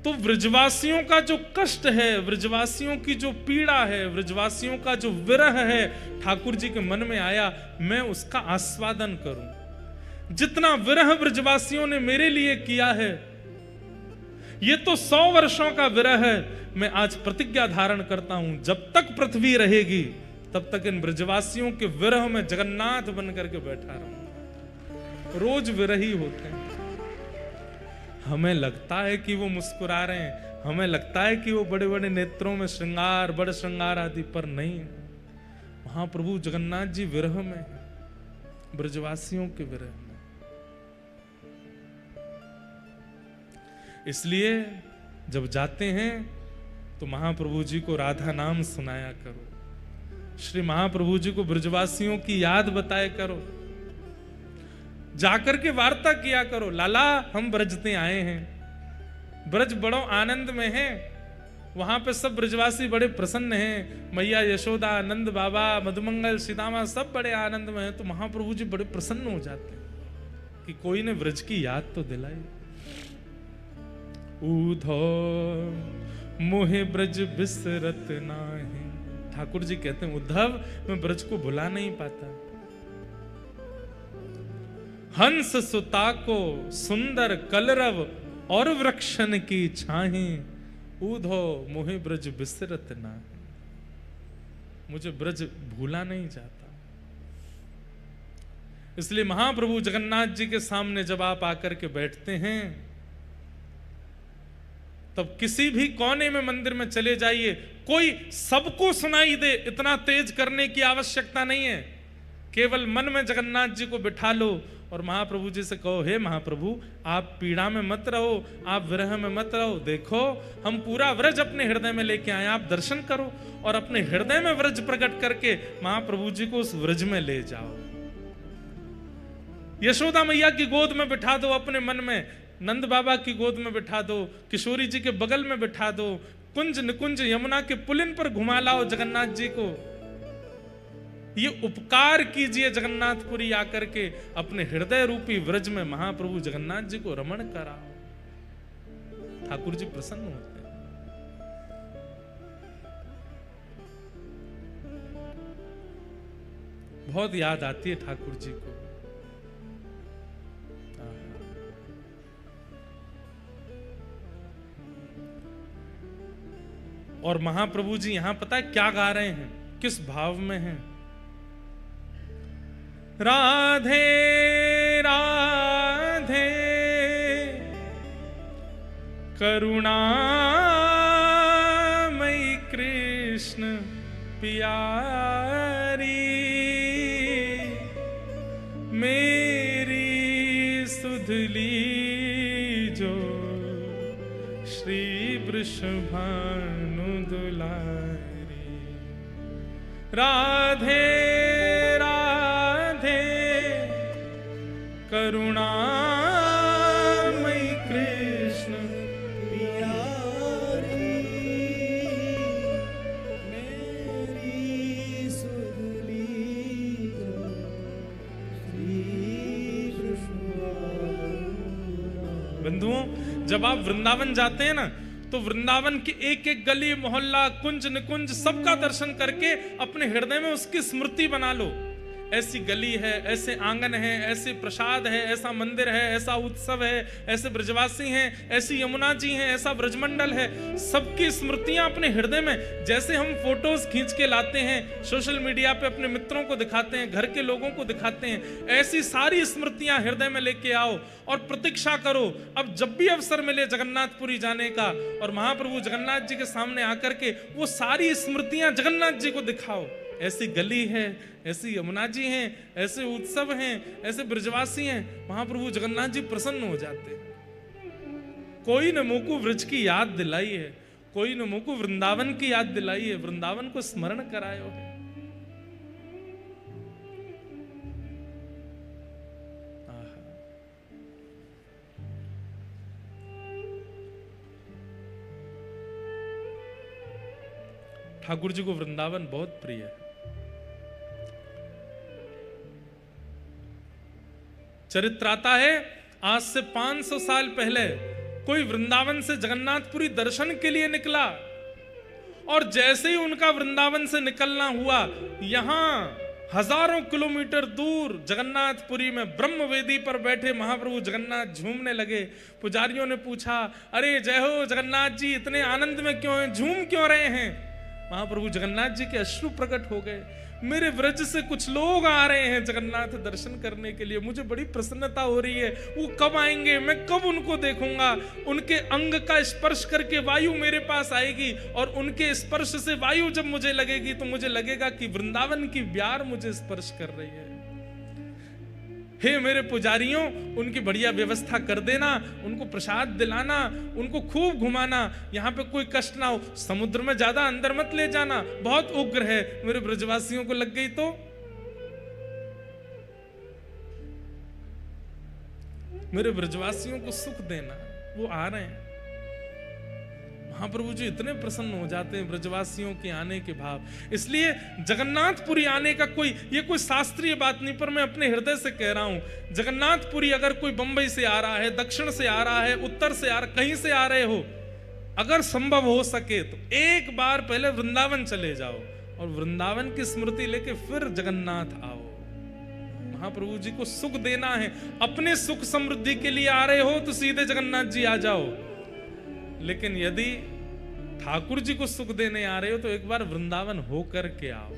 तो ब्रजवासियों का जो कष्ट है, ब्रजवासियों की जो पीड़ा है, ब्रजवासियों का जो विरह है, ठाकुर जी के मन में आया, मैं उसका आस्वादन करूं। जितना विरह ब्रजवासियों ने मेरे लिए किया है, ये तो 100 वर्षों का विरह है। मैं आज प्रतिज्ञा धारण करता हूं, जब तक पृथ्वी रहेगी तब तक इन ब्रजवासियों के विरह में जगन्नाथ बन करके बैठा रहूंगा। रोज विरही होते हैं, हमें लगता है कि वो मुस्कुरा रहे हैं, हमें लगता है कि वो बड़े बड़े नेत्रों में श्रृंगार, बड़े श्रृंगार आदि, पर नहीं। वहां प्रभु जगन्नाथ जी विरह में है, ब्रजवासियों के विरह में। इसलिए जब जाते हैं तो महाप्रभु जी को राधा नाम सुनाया करो, श्री महाप्रभु जी को ब्रजवासियों की याद बताया करो, जाकर के वार्ता किया करो। लाला हम ब्रजते आए हैं, ब्रज बड़ो आनंद में है, वहां पे सब ब्रजवासी बड़े प्रसन्न हैं, मैया यशोदा, नंद बाबा, मधुमंगल, सीतामा सब बड़े आनंद में हैं। तो महाप्रभु जी बड़े प्रसन्न हो जाते हैं कि कोई ने ब्रज की याद तो दिलाई। उधो मोहे ब्रज बिसरत नाही, ठाकुर जी कहते हैं उद्धव मैं ब्रज को भुला नहीं पाता। हंस सुता को सुंदर कलरव और वृक्षन की छाही, ऊधो मोहे ब्रज बिसरत ना, मुझे ब्रज भूला नहीं जाता। इसलिए महाप्रभु जगन्नाथ जी के सामने जब आप आकर के बैठते हैं, तब किसी भी कोने में मंदिर में चले जाइए, कोई सबको सुनाई दे इतना तेज करने की आवश्यकता नहीं है केवल मन में जगन्नाथ जी को बिठा लो और महाप्रभु जी से कहो, हे महाप्रभु आप पीड़ा में मत रहो, आप विरह में मत रहो, देखो हम पूरा व्रज अपने हृदय में लेके आए, आप दर्शन करो और अपने हृदय में व्रज प्रकट करके महाप्रभु जी को उस व्रज में ले जाओ। यशोदा मैया की गोद में बिठा दो अपने मन में, नंद बाबा की गोद में बिठा दो, किशोरी जी के बगल में बिठा दो, कुंज निकुंज यमुना के पुलिन पर घुमा लाओ जगन्नाथ जी को। ये उपकार कीजिए जगन्नाथपुरी आकर के, अपने हृदय रूपी व्रज में महाप्रभु जगन्नाथ जी को रमण कराओ। ठाकुर जी प्रसन्न होते हैं। बहुत याद आती है ठाकुर जी को। और महाप्रभु जी यहां पता है क्या गा रहे हैं, किस भाव में हैं? राधे राधे करुणामयी कृष्ण प्यारी, मेरी सुधली जो श्री वृषभानु दुलारी। राधे राधे करुणामयी कृष्ण प्यारी, मेरी सुधली जो श्री वृषभानु। बंधुओं, जब आप वृंदावन जाते हैं ना, तो वृंदावन की एक एक गली मोहल्ला कुंज निकुंज सबका दर्शन करके अपने हृदय में उसकी स्मृति बना लो। ऐसी गली है, ऐसे आंगन है, ऐसे प्रसाद है, ऐसा मंदिर है, ऐसा उत्सव है, ऐसे ब्रजवासी हैं, ऐसी यमुना जी हैं, ऐसा ब्रजमंडल है। सबकी स्मृतियां अपने हृदय में, जैसे हम फोटोज खींच के लाते हैं, सोशल मीडिया पे अपने मित्रों को दिखाते हैं, घर के लोगों को दिखाते हैं, ऐसी सारी स्मृतियां हृदय में लेके आओ और प्रतीक्षा करो। अब जब भी अवसर मिले जगन्नाथपुरी जाने का और महाप्रभु जगन्नाथ जी के सामने आकर के वो सारी स्मृतियां जगन्नाथ जी को दिखाओ। ऐसी गली है, ऐसी यमुना जी हैं, ऐसे उत्सव हैं, ऐसे ब्रजवासी हैं, महाप्रभु जगन्नाथ जी प्रसन्न हो जाते हैं। कोई ने मुझको व्रज की याद दिलाई है, कोई ने मुझको वृंदावन की याद दिलाई है, वृंदावन को स्मरण करायो है। ठाकुर जी को वृंदावन बहुत प्रिय है। चरित्र आता है, आज से 500 साल पहले कोई वृंदावन से जगन्नाथपुरी दर्शन के लिए निकला और जैसे ही उनका वृंदावन से निकलना हुआ, यहां हजारों किलोमीटर दूर जगन्नाथपुरी में ब्रह्मवेदी पर बैठे महाप्रभु जगन्नाथ झूमने लगे। पुजारियों ने पूछा, अरे जय हो जगन्नाथ जी, इतने आनंद में क्यों हैं, झूम क्यों रहे हैं? महाप्रभु जगन्नाथ जी के अश्रु प्रकट हो गए। मेरे व्रज से कुछ लोग आ रहे हैं जगन्नाथ दर्शन करने के लिए, मुझे बड़ी प्रसन्नता हो रही है। वो कब आएंगे, मैं कब उनको देखूंगा? उनके अंग का स्पर्श करके वायु मेरे पास आएगी और उनके स्पर्श से वायु जब मुझे लगेगी तो मुझे लगेगा कि वृंदावन की ब्यार मुझे स्पर्श कर रही है। हे मेरे पुजारियों, उनकी बढ़िया व्यवस्था कर देना, उनको प्रसाद दिलाना, उनको खूब घुमाना, यहाँ पे कोई कष्ट ना हो। समुद्र में ज्यादा अंदर मत ले जाना, बहुत उग्र है, मेरे ब्रजवासियों को लग गई तो। मेरे ब्रजवासियों को सुख देना, वो आ रहे हैं। महाप्रभु जी इतने प्रसन्न हो जाते हैं ब्रजवासियों के आने के भाव। इसलिए जगन्नाथपुरी आने का ये कोई शास्त्रीय बात नहीं, पर मैं अपने हृदय से कह रहा हूं, जगन्नाथपुरी अगर कोई बंबई से आ रहा है, दक्षिण से आ रहा है, उत्तर से आ रहा, कहीं से आ रहे हो, अगर संभव हो सके तो एक बार पहले वृंदावन चले जाओ और वृंदावन की स्मृति लेके फिर जगन्नाथ आओ। महाप्रभु जी को सुख देना है, अपने सुख समृद्धि के लिए आ रहे हो तो सीधे जगन्नाथ जी आ जाओ, लेकिन यदि ठाकुर जी को सुख देने आ रहे हो तो एक बार वृंदावन होकर के आओ।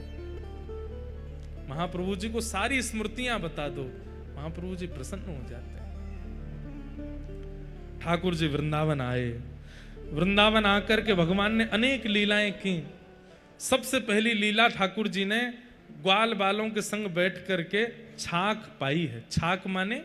महाप्रभु जी को सारी स्मृतियां बता दो, महाप्रभु जी प्रसन्न हो जाते हैं। ठाकुर जी वृंदावन आए, वृंदावन आकर के भगवान ने अनेक लीलाएं की। सबसे पहली लीला ठाकुर जी ने ग्वाल बालों के संग बैठ करके छाक पाई है। छाक माने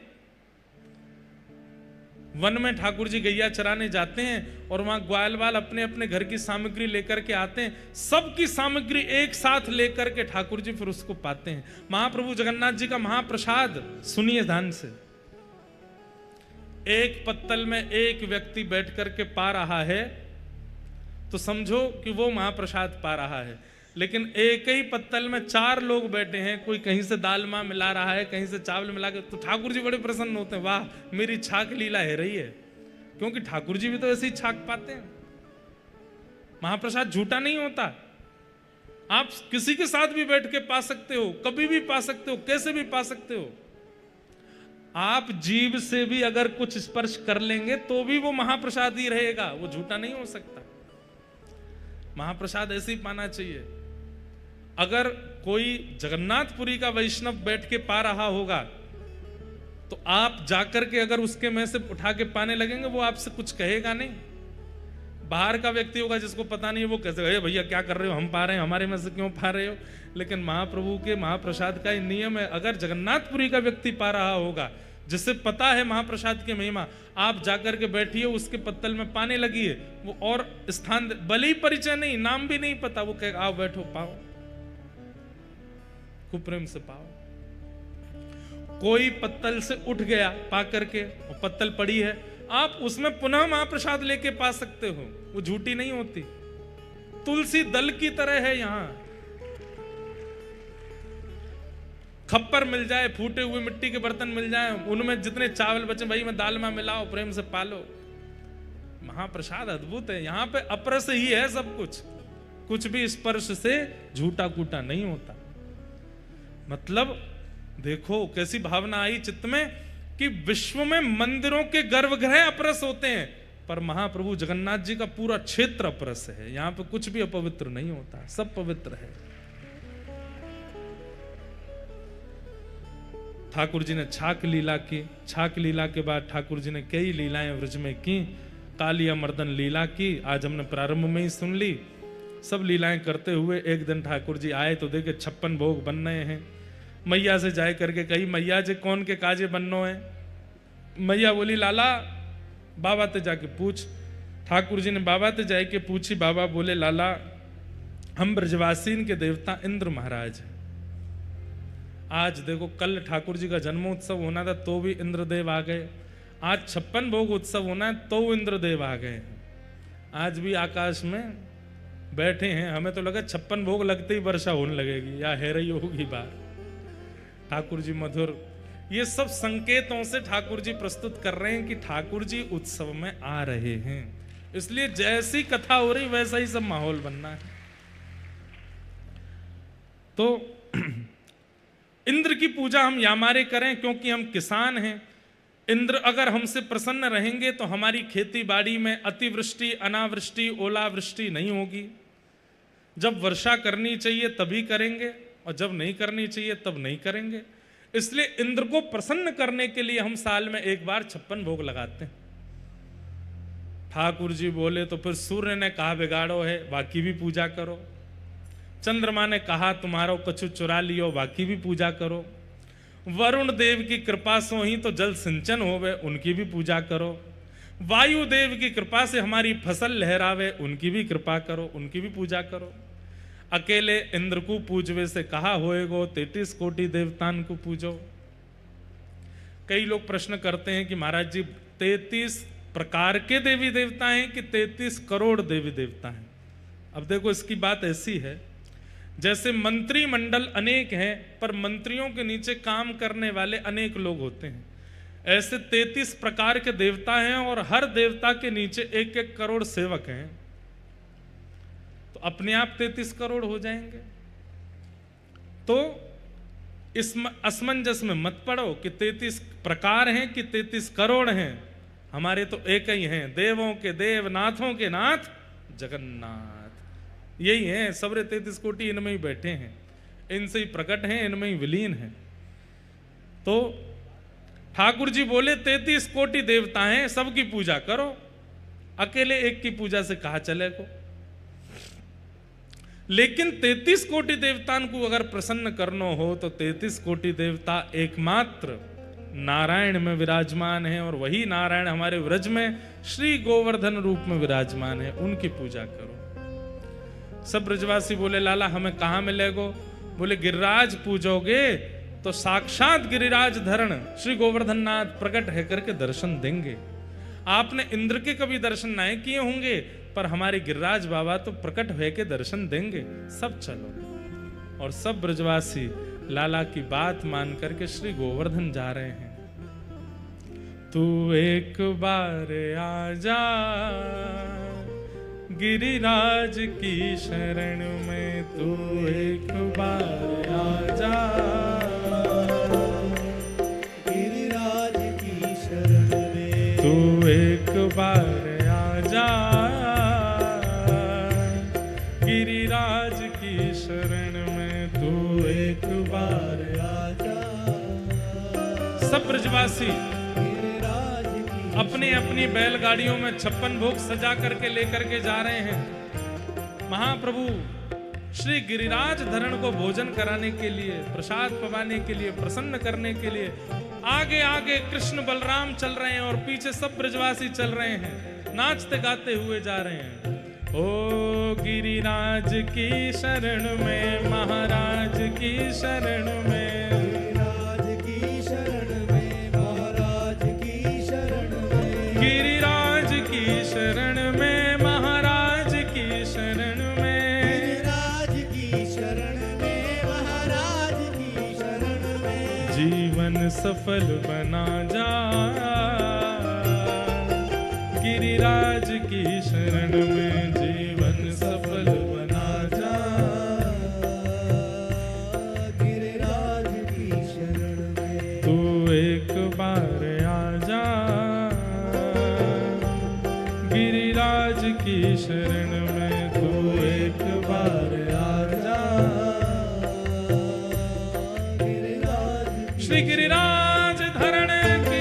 वन में ठाकुर जी गैया चराने जाते हैं और वहां ग्वाल बाल अपने अपने घर की सामग्री लेकर के आते हैं, सबकी सामग्री एक साथ लेकर के ठाकुर जी फिर उसको पाते हैं। महाप्रभु जगन्नाथ जी का महाप्रसाद सुनिए ध्यान से, एक पत्तल में एक व्यक्ति बैठ करके पा रहा है तो समझो कि वो महाप्रसाद पा रहा है, लेकिन एक ही पत्तल में 4 लोग बैठे हैं, कोई कहीं से दाल मां मिला रहा है, कहीं से चावल मिला के, तो ठाकुर जी बड़े प्रसन्न होते हैं, वाह मेरी छाक लीला है रही है, क्योंकि ठाकुर जी भी तो ऐसी छाक पाते हैं। महाप्रसाद झूठा नहीं होता, आप किसी के साथ भी बैठ के पा सकते हो, कभी भी पा सकते हो, कैसे भी पा सकते हो। आप जीभ से भी अगर कुछ स्पर्श कर लेंगे तो भी वो महाप्रसाद ही रहेगा, वो झूठा नहीं हो सकता। महाप्रसाद ऐसे ही पाना चाहिए। अगर कोई जगन्नाथपुरी का वैष्णव बैठ के पा रहा होगा तो आप जाकर के अगर उसके में से उठा के पाने लगेंगे, वो आपसे कुछ कहेगा नहीं। बाहर का व्यक्ति होगा जिसको पता नहीं, वो कैसे कहे भैया क्या कर रहे हो, हम पा रहे हैं, हमारे में से क्यों पा रहे हो। लेकिन महाप्रभु के महाप्रसाद का नियम है, अगर जगन्नाथपुरी का व्यक्ति पा रहा होगा जिससे पता है महाप्रसाद की महिमा, आप जाकर के बैठिए, उसके पत्तल में पाने लगिए, वो और स्थान भले ही परिचय नहीं, नाम भी नहीं पता, वो कहेगा आओ बैठो पाओ, खूब प्रेम से पाओ। कोई पत्तल से उठ गया पा करके और पत्तल पड़ी है, आप उसमें पुनः महाप्रसाद लेके पा सकते हो, वो झूठी नहीं होती। तुलसी दल की तरह है, यहां खप्पर मिल जाए, फूटे हुए मिट्टी के बर्तन मिल जाए, उनमें जितने चावल बचे भाई में दाल में मिलाओ, प्रेम से पालो। महाप्रसाद अद्भुत है, यहां पे अपरस ही है सब कुछ भी स्पर्श से झूठा कूटा नहीं होता। मतलब देखो कैसी भावना आई चित्त में कि विश्व में मंदिरों के गर्भगृह अपरस होते हैं, पर महाप्रभु जगन्नाथ जी का पूरा क्षेत्र अपरस है, यहां पे कुछ भी अपवित्र नहीं होता, सब पवित्र है। ठाकुर जी ने छाक लीला की, छाक लीला के बाद ठाकुर जी ने कई लीलाएं व्रज में की, कालिया मर्दन लीला की, आज हमने प्रारंभ में ही सुन ली। सब लीलाएं करते हुए एक दिन ठाकुर जी आए तो देखे 56 भोग बन रहे हैं। मैया से जाए करके कही मैया जी कौन के काजे बननो है। मैया बोली लाला बाबा ते जाके पूछ। ठाकुर जी ने बाबा ते जाए के पूछी, बाबा बोले लाला हम ब्रजवासीन के देवता इंद्र महाराज हैं। आज देखो कल ठाकुर जी का जन्मोत्सव होना था तो भी इंद्रदेव आ गए, आज 56 भोग उत्सव होना है तो इंद्रदेव आ गए हैं। आज भी आकाश में बैठे हैं, हमें तो लगा 56 भोग लगते ही वर्षा होने लगेगी या है रही होगी बात। ठाकुर जी मधुर, ये सब संकेतों से ठाकुर जी प्रस्तुत कर रहे हैं कि ठाकुर जी उत्सव में आ रहे हैं, इसलिए जैसी कथा हो रही वैसा ही सब माहौल बनना है। तो इंद्र की पूजा हम यामारे करें क्योंकि हम किसान हैं। इंद्र अगर हमसे प्रसन्न रहेंगे तो हमारी खेती बाड़ी में अतिवृष्टि, अनावृष्टि, ओलावृष्टि नहीं होगी। जब वर्षा करनी चाहिए तभी करेंगे और जब नहीं करनी चाहिए तब नहीं करेंगे। इसलिए इंद्र को प्रसन्न करने के लिए हम साल में एक बार 56 भोग लगाते हैं। ठाकुर जी बोले तो फिर सूर्य ने कहा बिगाड़ो है, बाकी भी पूजा करो। चंद्रमा ने कहा तुम्हारा कछु चुरा लियो, बाकी भी पूजा करो। वरुण देव की कृपा से ही तो जल सिंचन होवे, उनकी भी पूजा करो। वायु देव की कृपा से हमारी फसल लहरावे, उनकी भी कृपा करो, उनकी भी पूजा करो। अकेले इंद्र को पूजवे से कहा होएगो 33 कोटि देवतान को पूजो। कई लोग प्रश्न करते हैं कि महाराज जी 33 प्रकार के देवी देवता हैं कि 33 करोड़ देवी देवता हैं। अब देखो इसकी बात ऐसी है, जैसे मंत्रिमंडल अनेक हैं पर मंत्रियों के नीचे काम करने वाले अनेक लोग होते हैं, ऐसे 33 प्रकार के देवता हैं और हर देवता के नीचे 1-1 करोड़ सेवक हैं, तो अपने आप 33 करोड़ हो जाएंगे। तो इस असमंजस में मत पड़ो कि 33 प्रकार हैं कि 33 करोड़ हैं। हमारे तो एक ही हैं, देवों के देव नाथों के नाथ जगन्नाथ, यही हैं। सबरे 33 कोटि इनमें ही बैठे हैं, इनसे ही प्रकट हैं, इनमें ही विलीन हैं। तो ठाकुर जी बोले 33 कोटि देवता हैं, सबकी पूजा करो, अकेले एक की पूजा से कहा चले को। लेकिन 33 कोटि देवतान को अगर प्रसन्न करनो हो तो 33 कोटि देवता एकमात्र नारायण में विराजमान है, और वही नारायण हमारे व्रज में श्री गोवर्धन रूप में विराजमान है, उनकी पूजा करो। सब ब्रजवासी बोले लाला हमें कहां मिलेगो? बोले गिरिराज पूजोगे तो साक्षात गिरिराज धरण श्री गोवर्धन नाथ प्रकट है करके दर्शन देंगे। आपने इंद्र के कभी दर्शन नहीं किए होंगे, पर हमारे गिरिराज बाबा तो प्रकट है के दर्शन देंगे। सब चलो। और सब ब्रजवासी लाला की बात मान करके श्री गोवर्धन जा रहे हैं। तू एक बार आजा गिरिराज की शरण में, तू एक बार आजा गिरिराज की शरण में, तू एक बार आजा गिरिराज की शरण में, तू एक बार आजा सब ब्रजवासी गिरिराज की अपनी अपनी बैलगाड़ियों में 56 भोग सजा करके लेकर के जा रहे हैं। महाप्रभु श्री गिरिराज धरण को भोजन कराने के लिए, प्रसाद पवाने के लिए, प्रसन्न करने के लिए आगे आगे कृष्ण बलराम चल रहे हैं और पीछे सब ब्रजवासी चल रहे हैं, नाचते गाते हुए जा रहे हैं। ओ गिरिराज की शरण में, महाराज की शरण में, गिरिराज की शरण में, महाराज की शरण में, गिरिराज की शरण में, महाराज की शरण में, गिरिराज की शरण में, महाराज की शरण में, जीवन सफल बना जा गिरिराज की शरण में, जीवन सफल बना जा। गिरिराज की शरण में, तू एक बार आजा गिरिराज की शरण में, तू एक बार आजा। गिरिराज श्री गिरिराज धरण की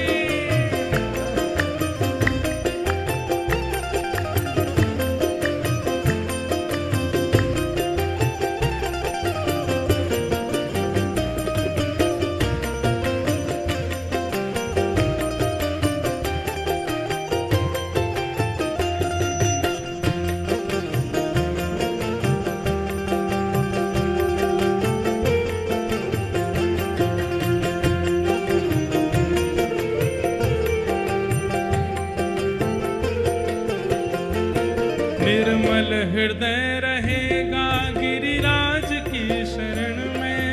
निर्मल हृदय रहेगा गिरिराज की शरण में,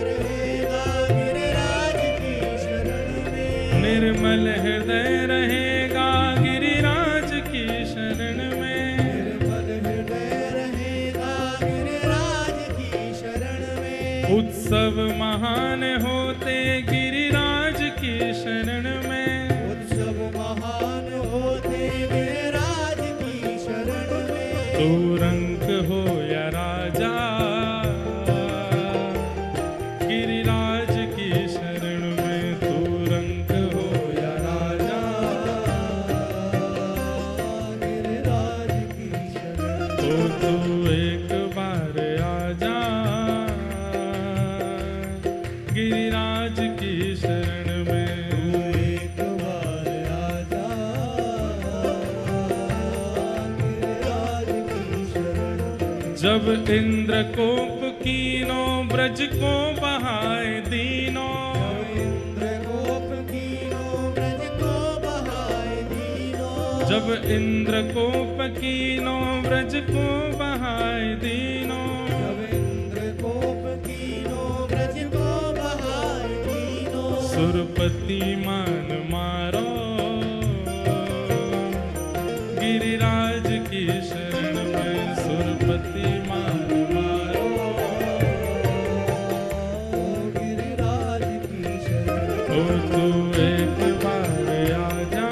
रहेगा गिरिराज की शरण में, निर्मल हृदय रहेगा गिरिराज की शरण में, निर्मल हृदय रहेगा गिरिराज की शरण में, उत्सव महान होते गिरिराज की शरण में, उत्सव महान होते गिरिराज की शरण में, तू रंग हो या राजा गिरिराज की शरण में, तू रंग हो या राजा, गिरिराज की शरण में, तो तू एक बार आजा गिरिराज की शरण में। एक बार आजा गिरिराज की शरण में, जब इंद्र कोप कीनो ब्रज को बहाए दीनो, इंद्र गोप कीनो ब्रज को बहाए दीनो, जब इंद्र कोप कीनो ब्रज को बहाए दीनो, जब इंद्र कोप कीनो ब्रज को बहाए दीनो, सुरपति मान मारो गिरिराज की शरण में, सुरपति मान मारो, गिरिराज की शरण में, ओ तू एक बार आजा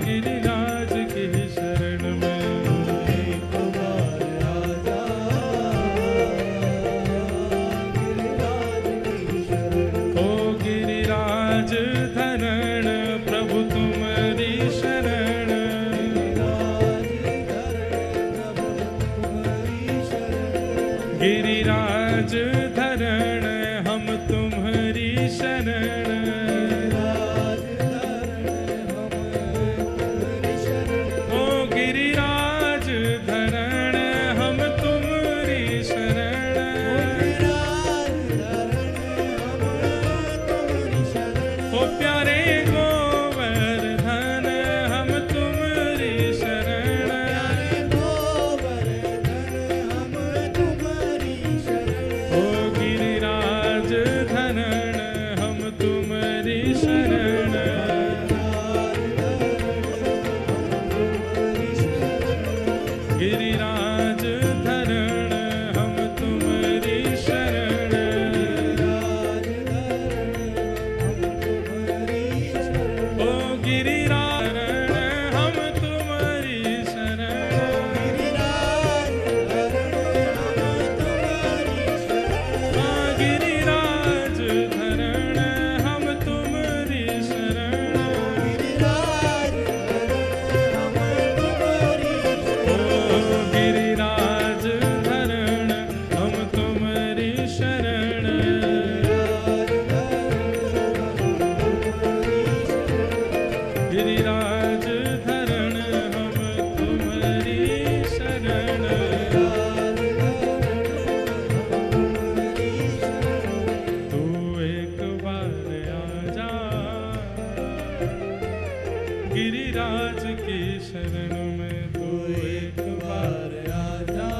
गिरिराज की शरण में, एक बार आजा गिरिराज की शरण में, ओ गिरिराज धरण प्रभु तुम्हारी शरण, गिरिराज धरण गिरिराज धरण हम तुम्हारी शरण, ओ गिरिराज धरण हम तुम्हारी शरण, ओ प्यारे गोवर्धन हम तुम्हारी शरण, ओ गिरिराज धरण हम तुम्हारी शरण, गिरिराज धरण हम तुम्हारी शरण, ओ गिरिराज हम तुम्हारी शरण, गिरिराज धरण हम तुम्हारी शरण, ओ गिरिराज धरण हम तुम्हारी शरण, गिरिराज धरण हम तुम्हारी शरण, तू एक बार आजा गिरिराज की शरण में, तू एक बार आजा,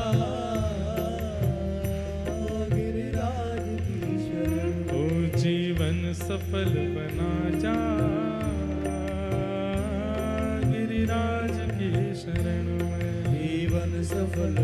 ओ जीवन सफल बना जा गिरिराज की शरण में, जीवन सफल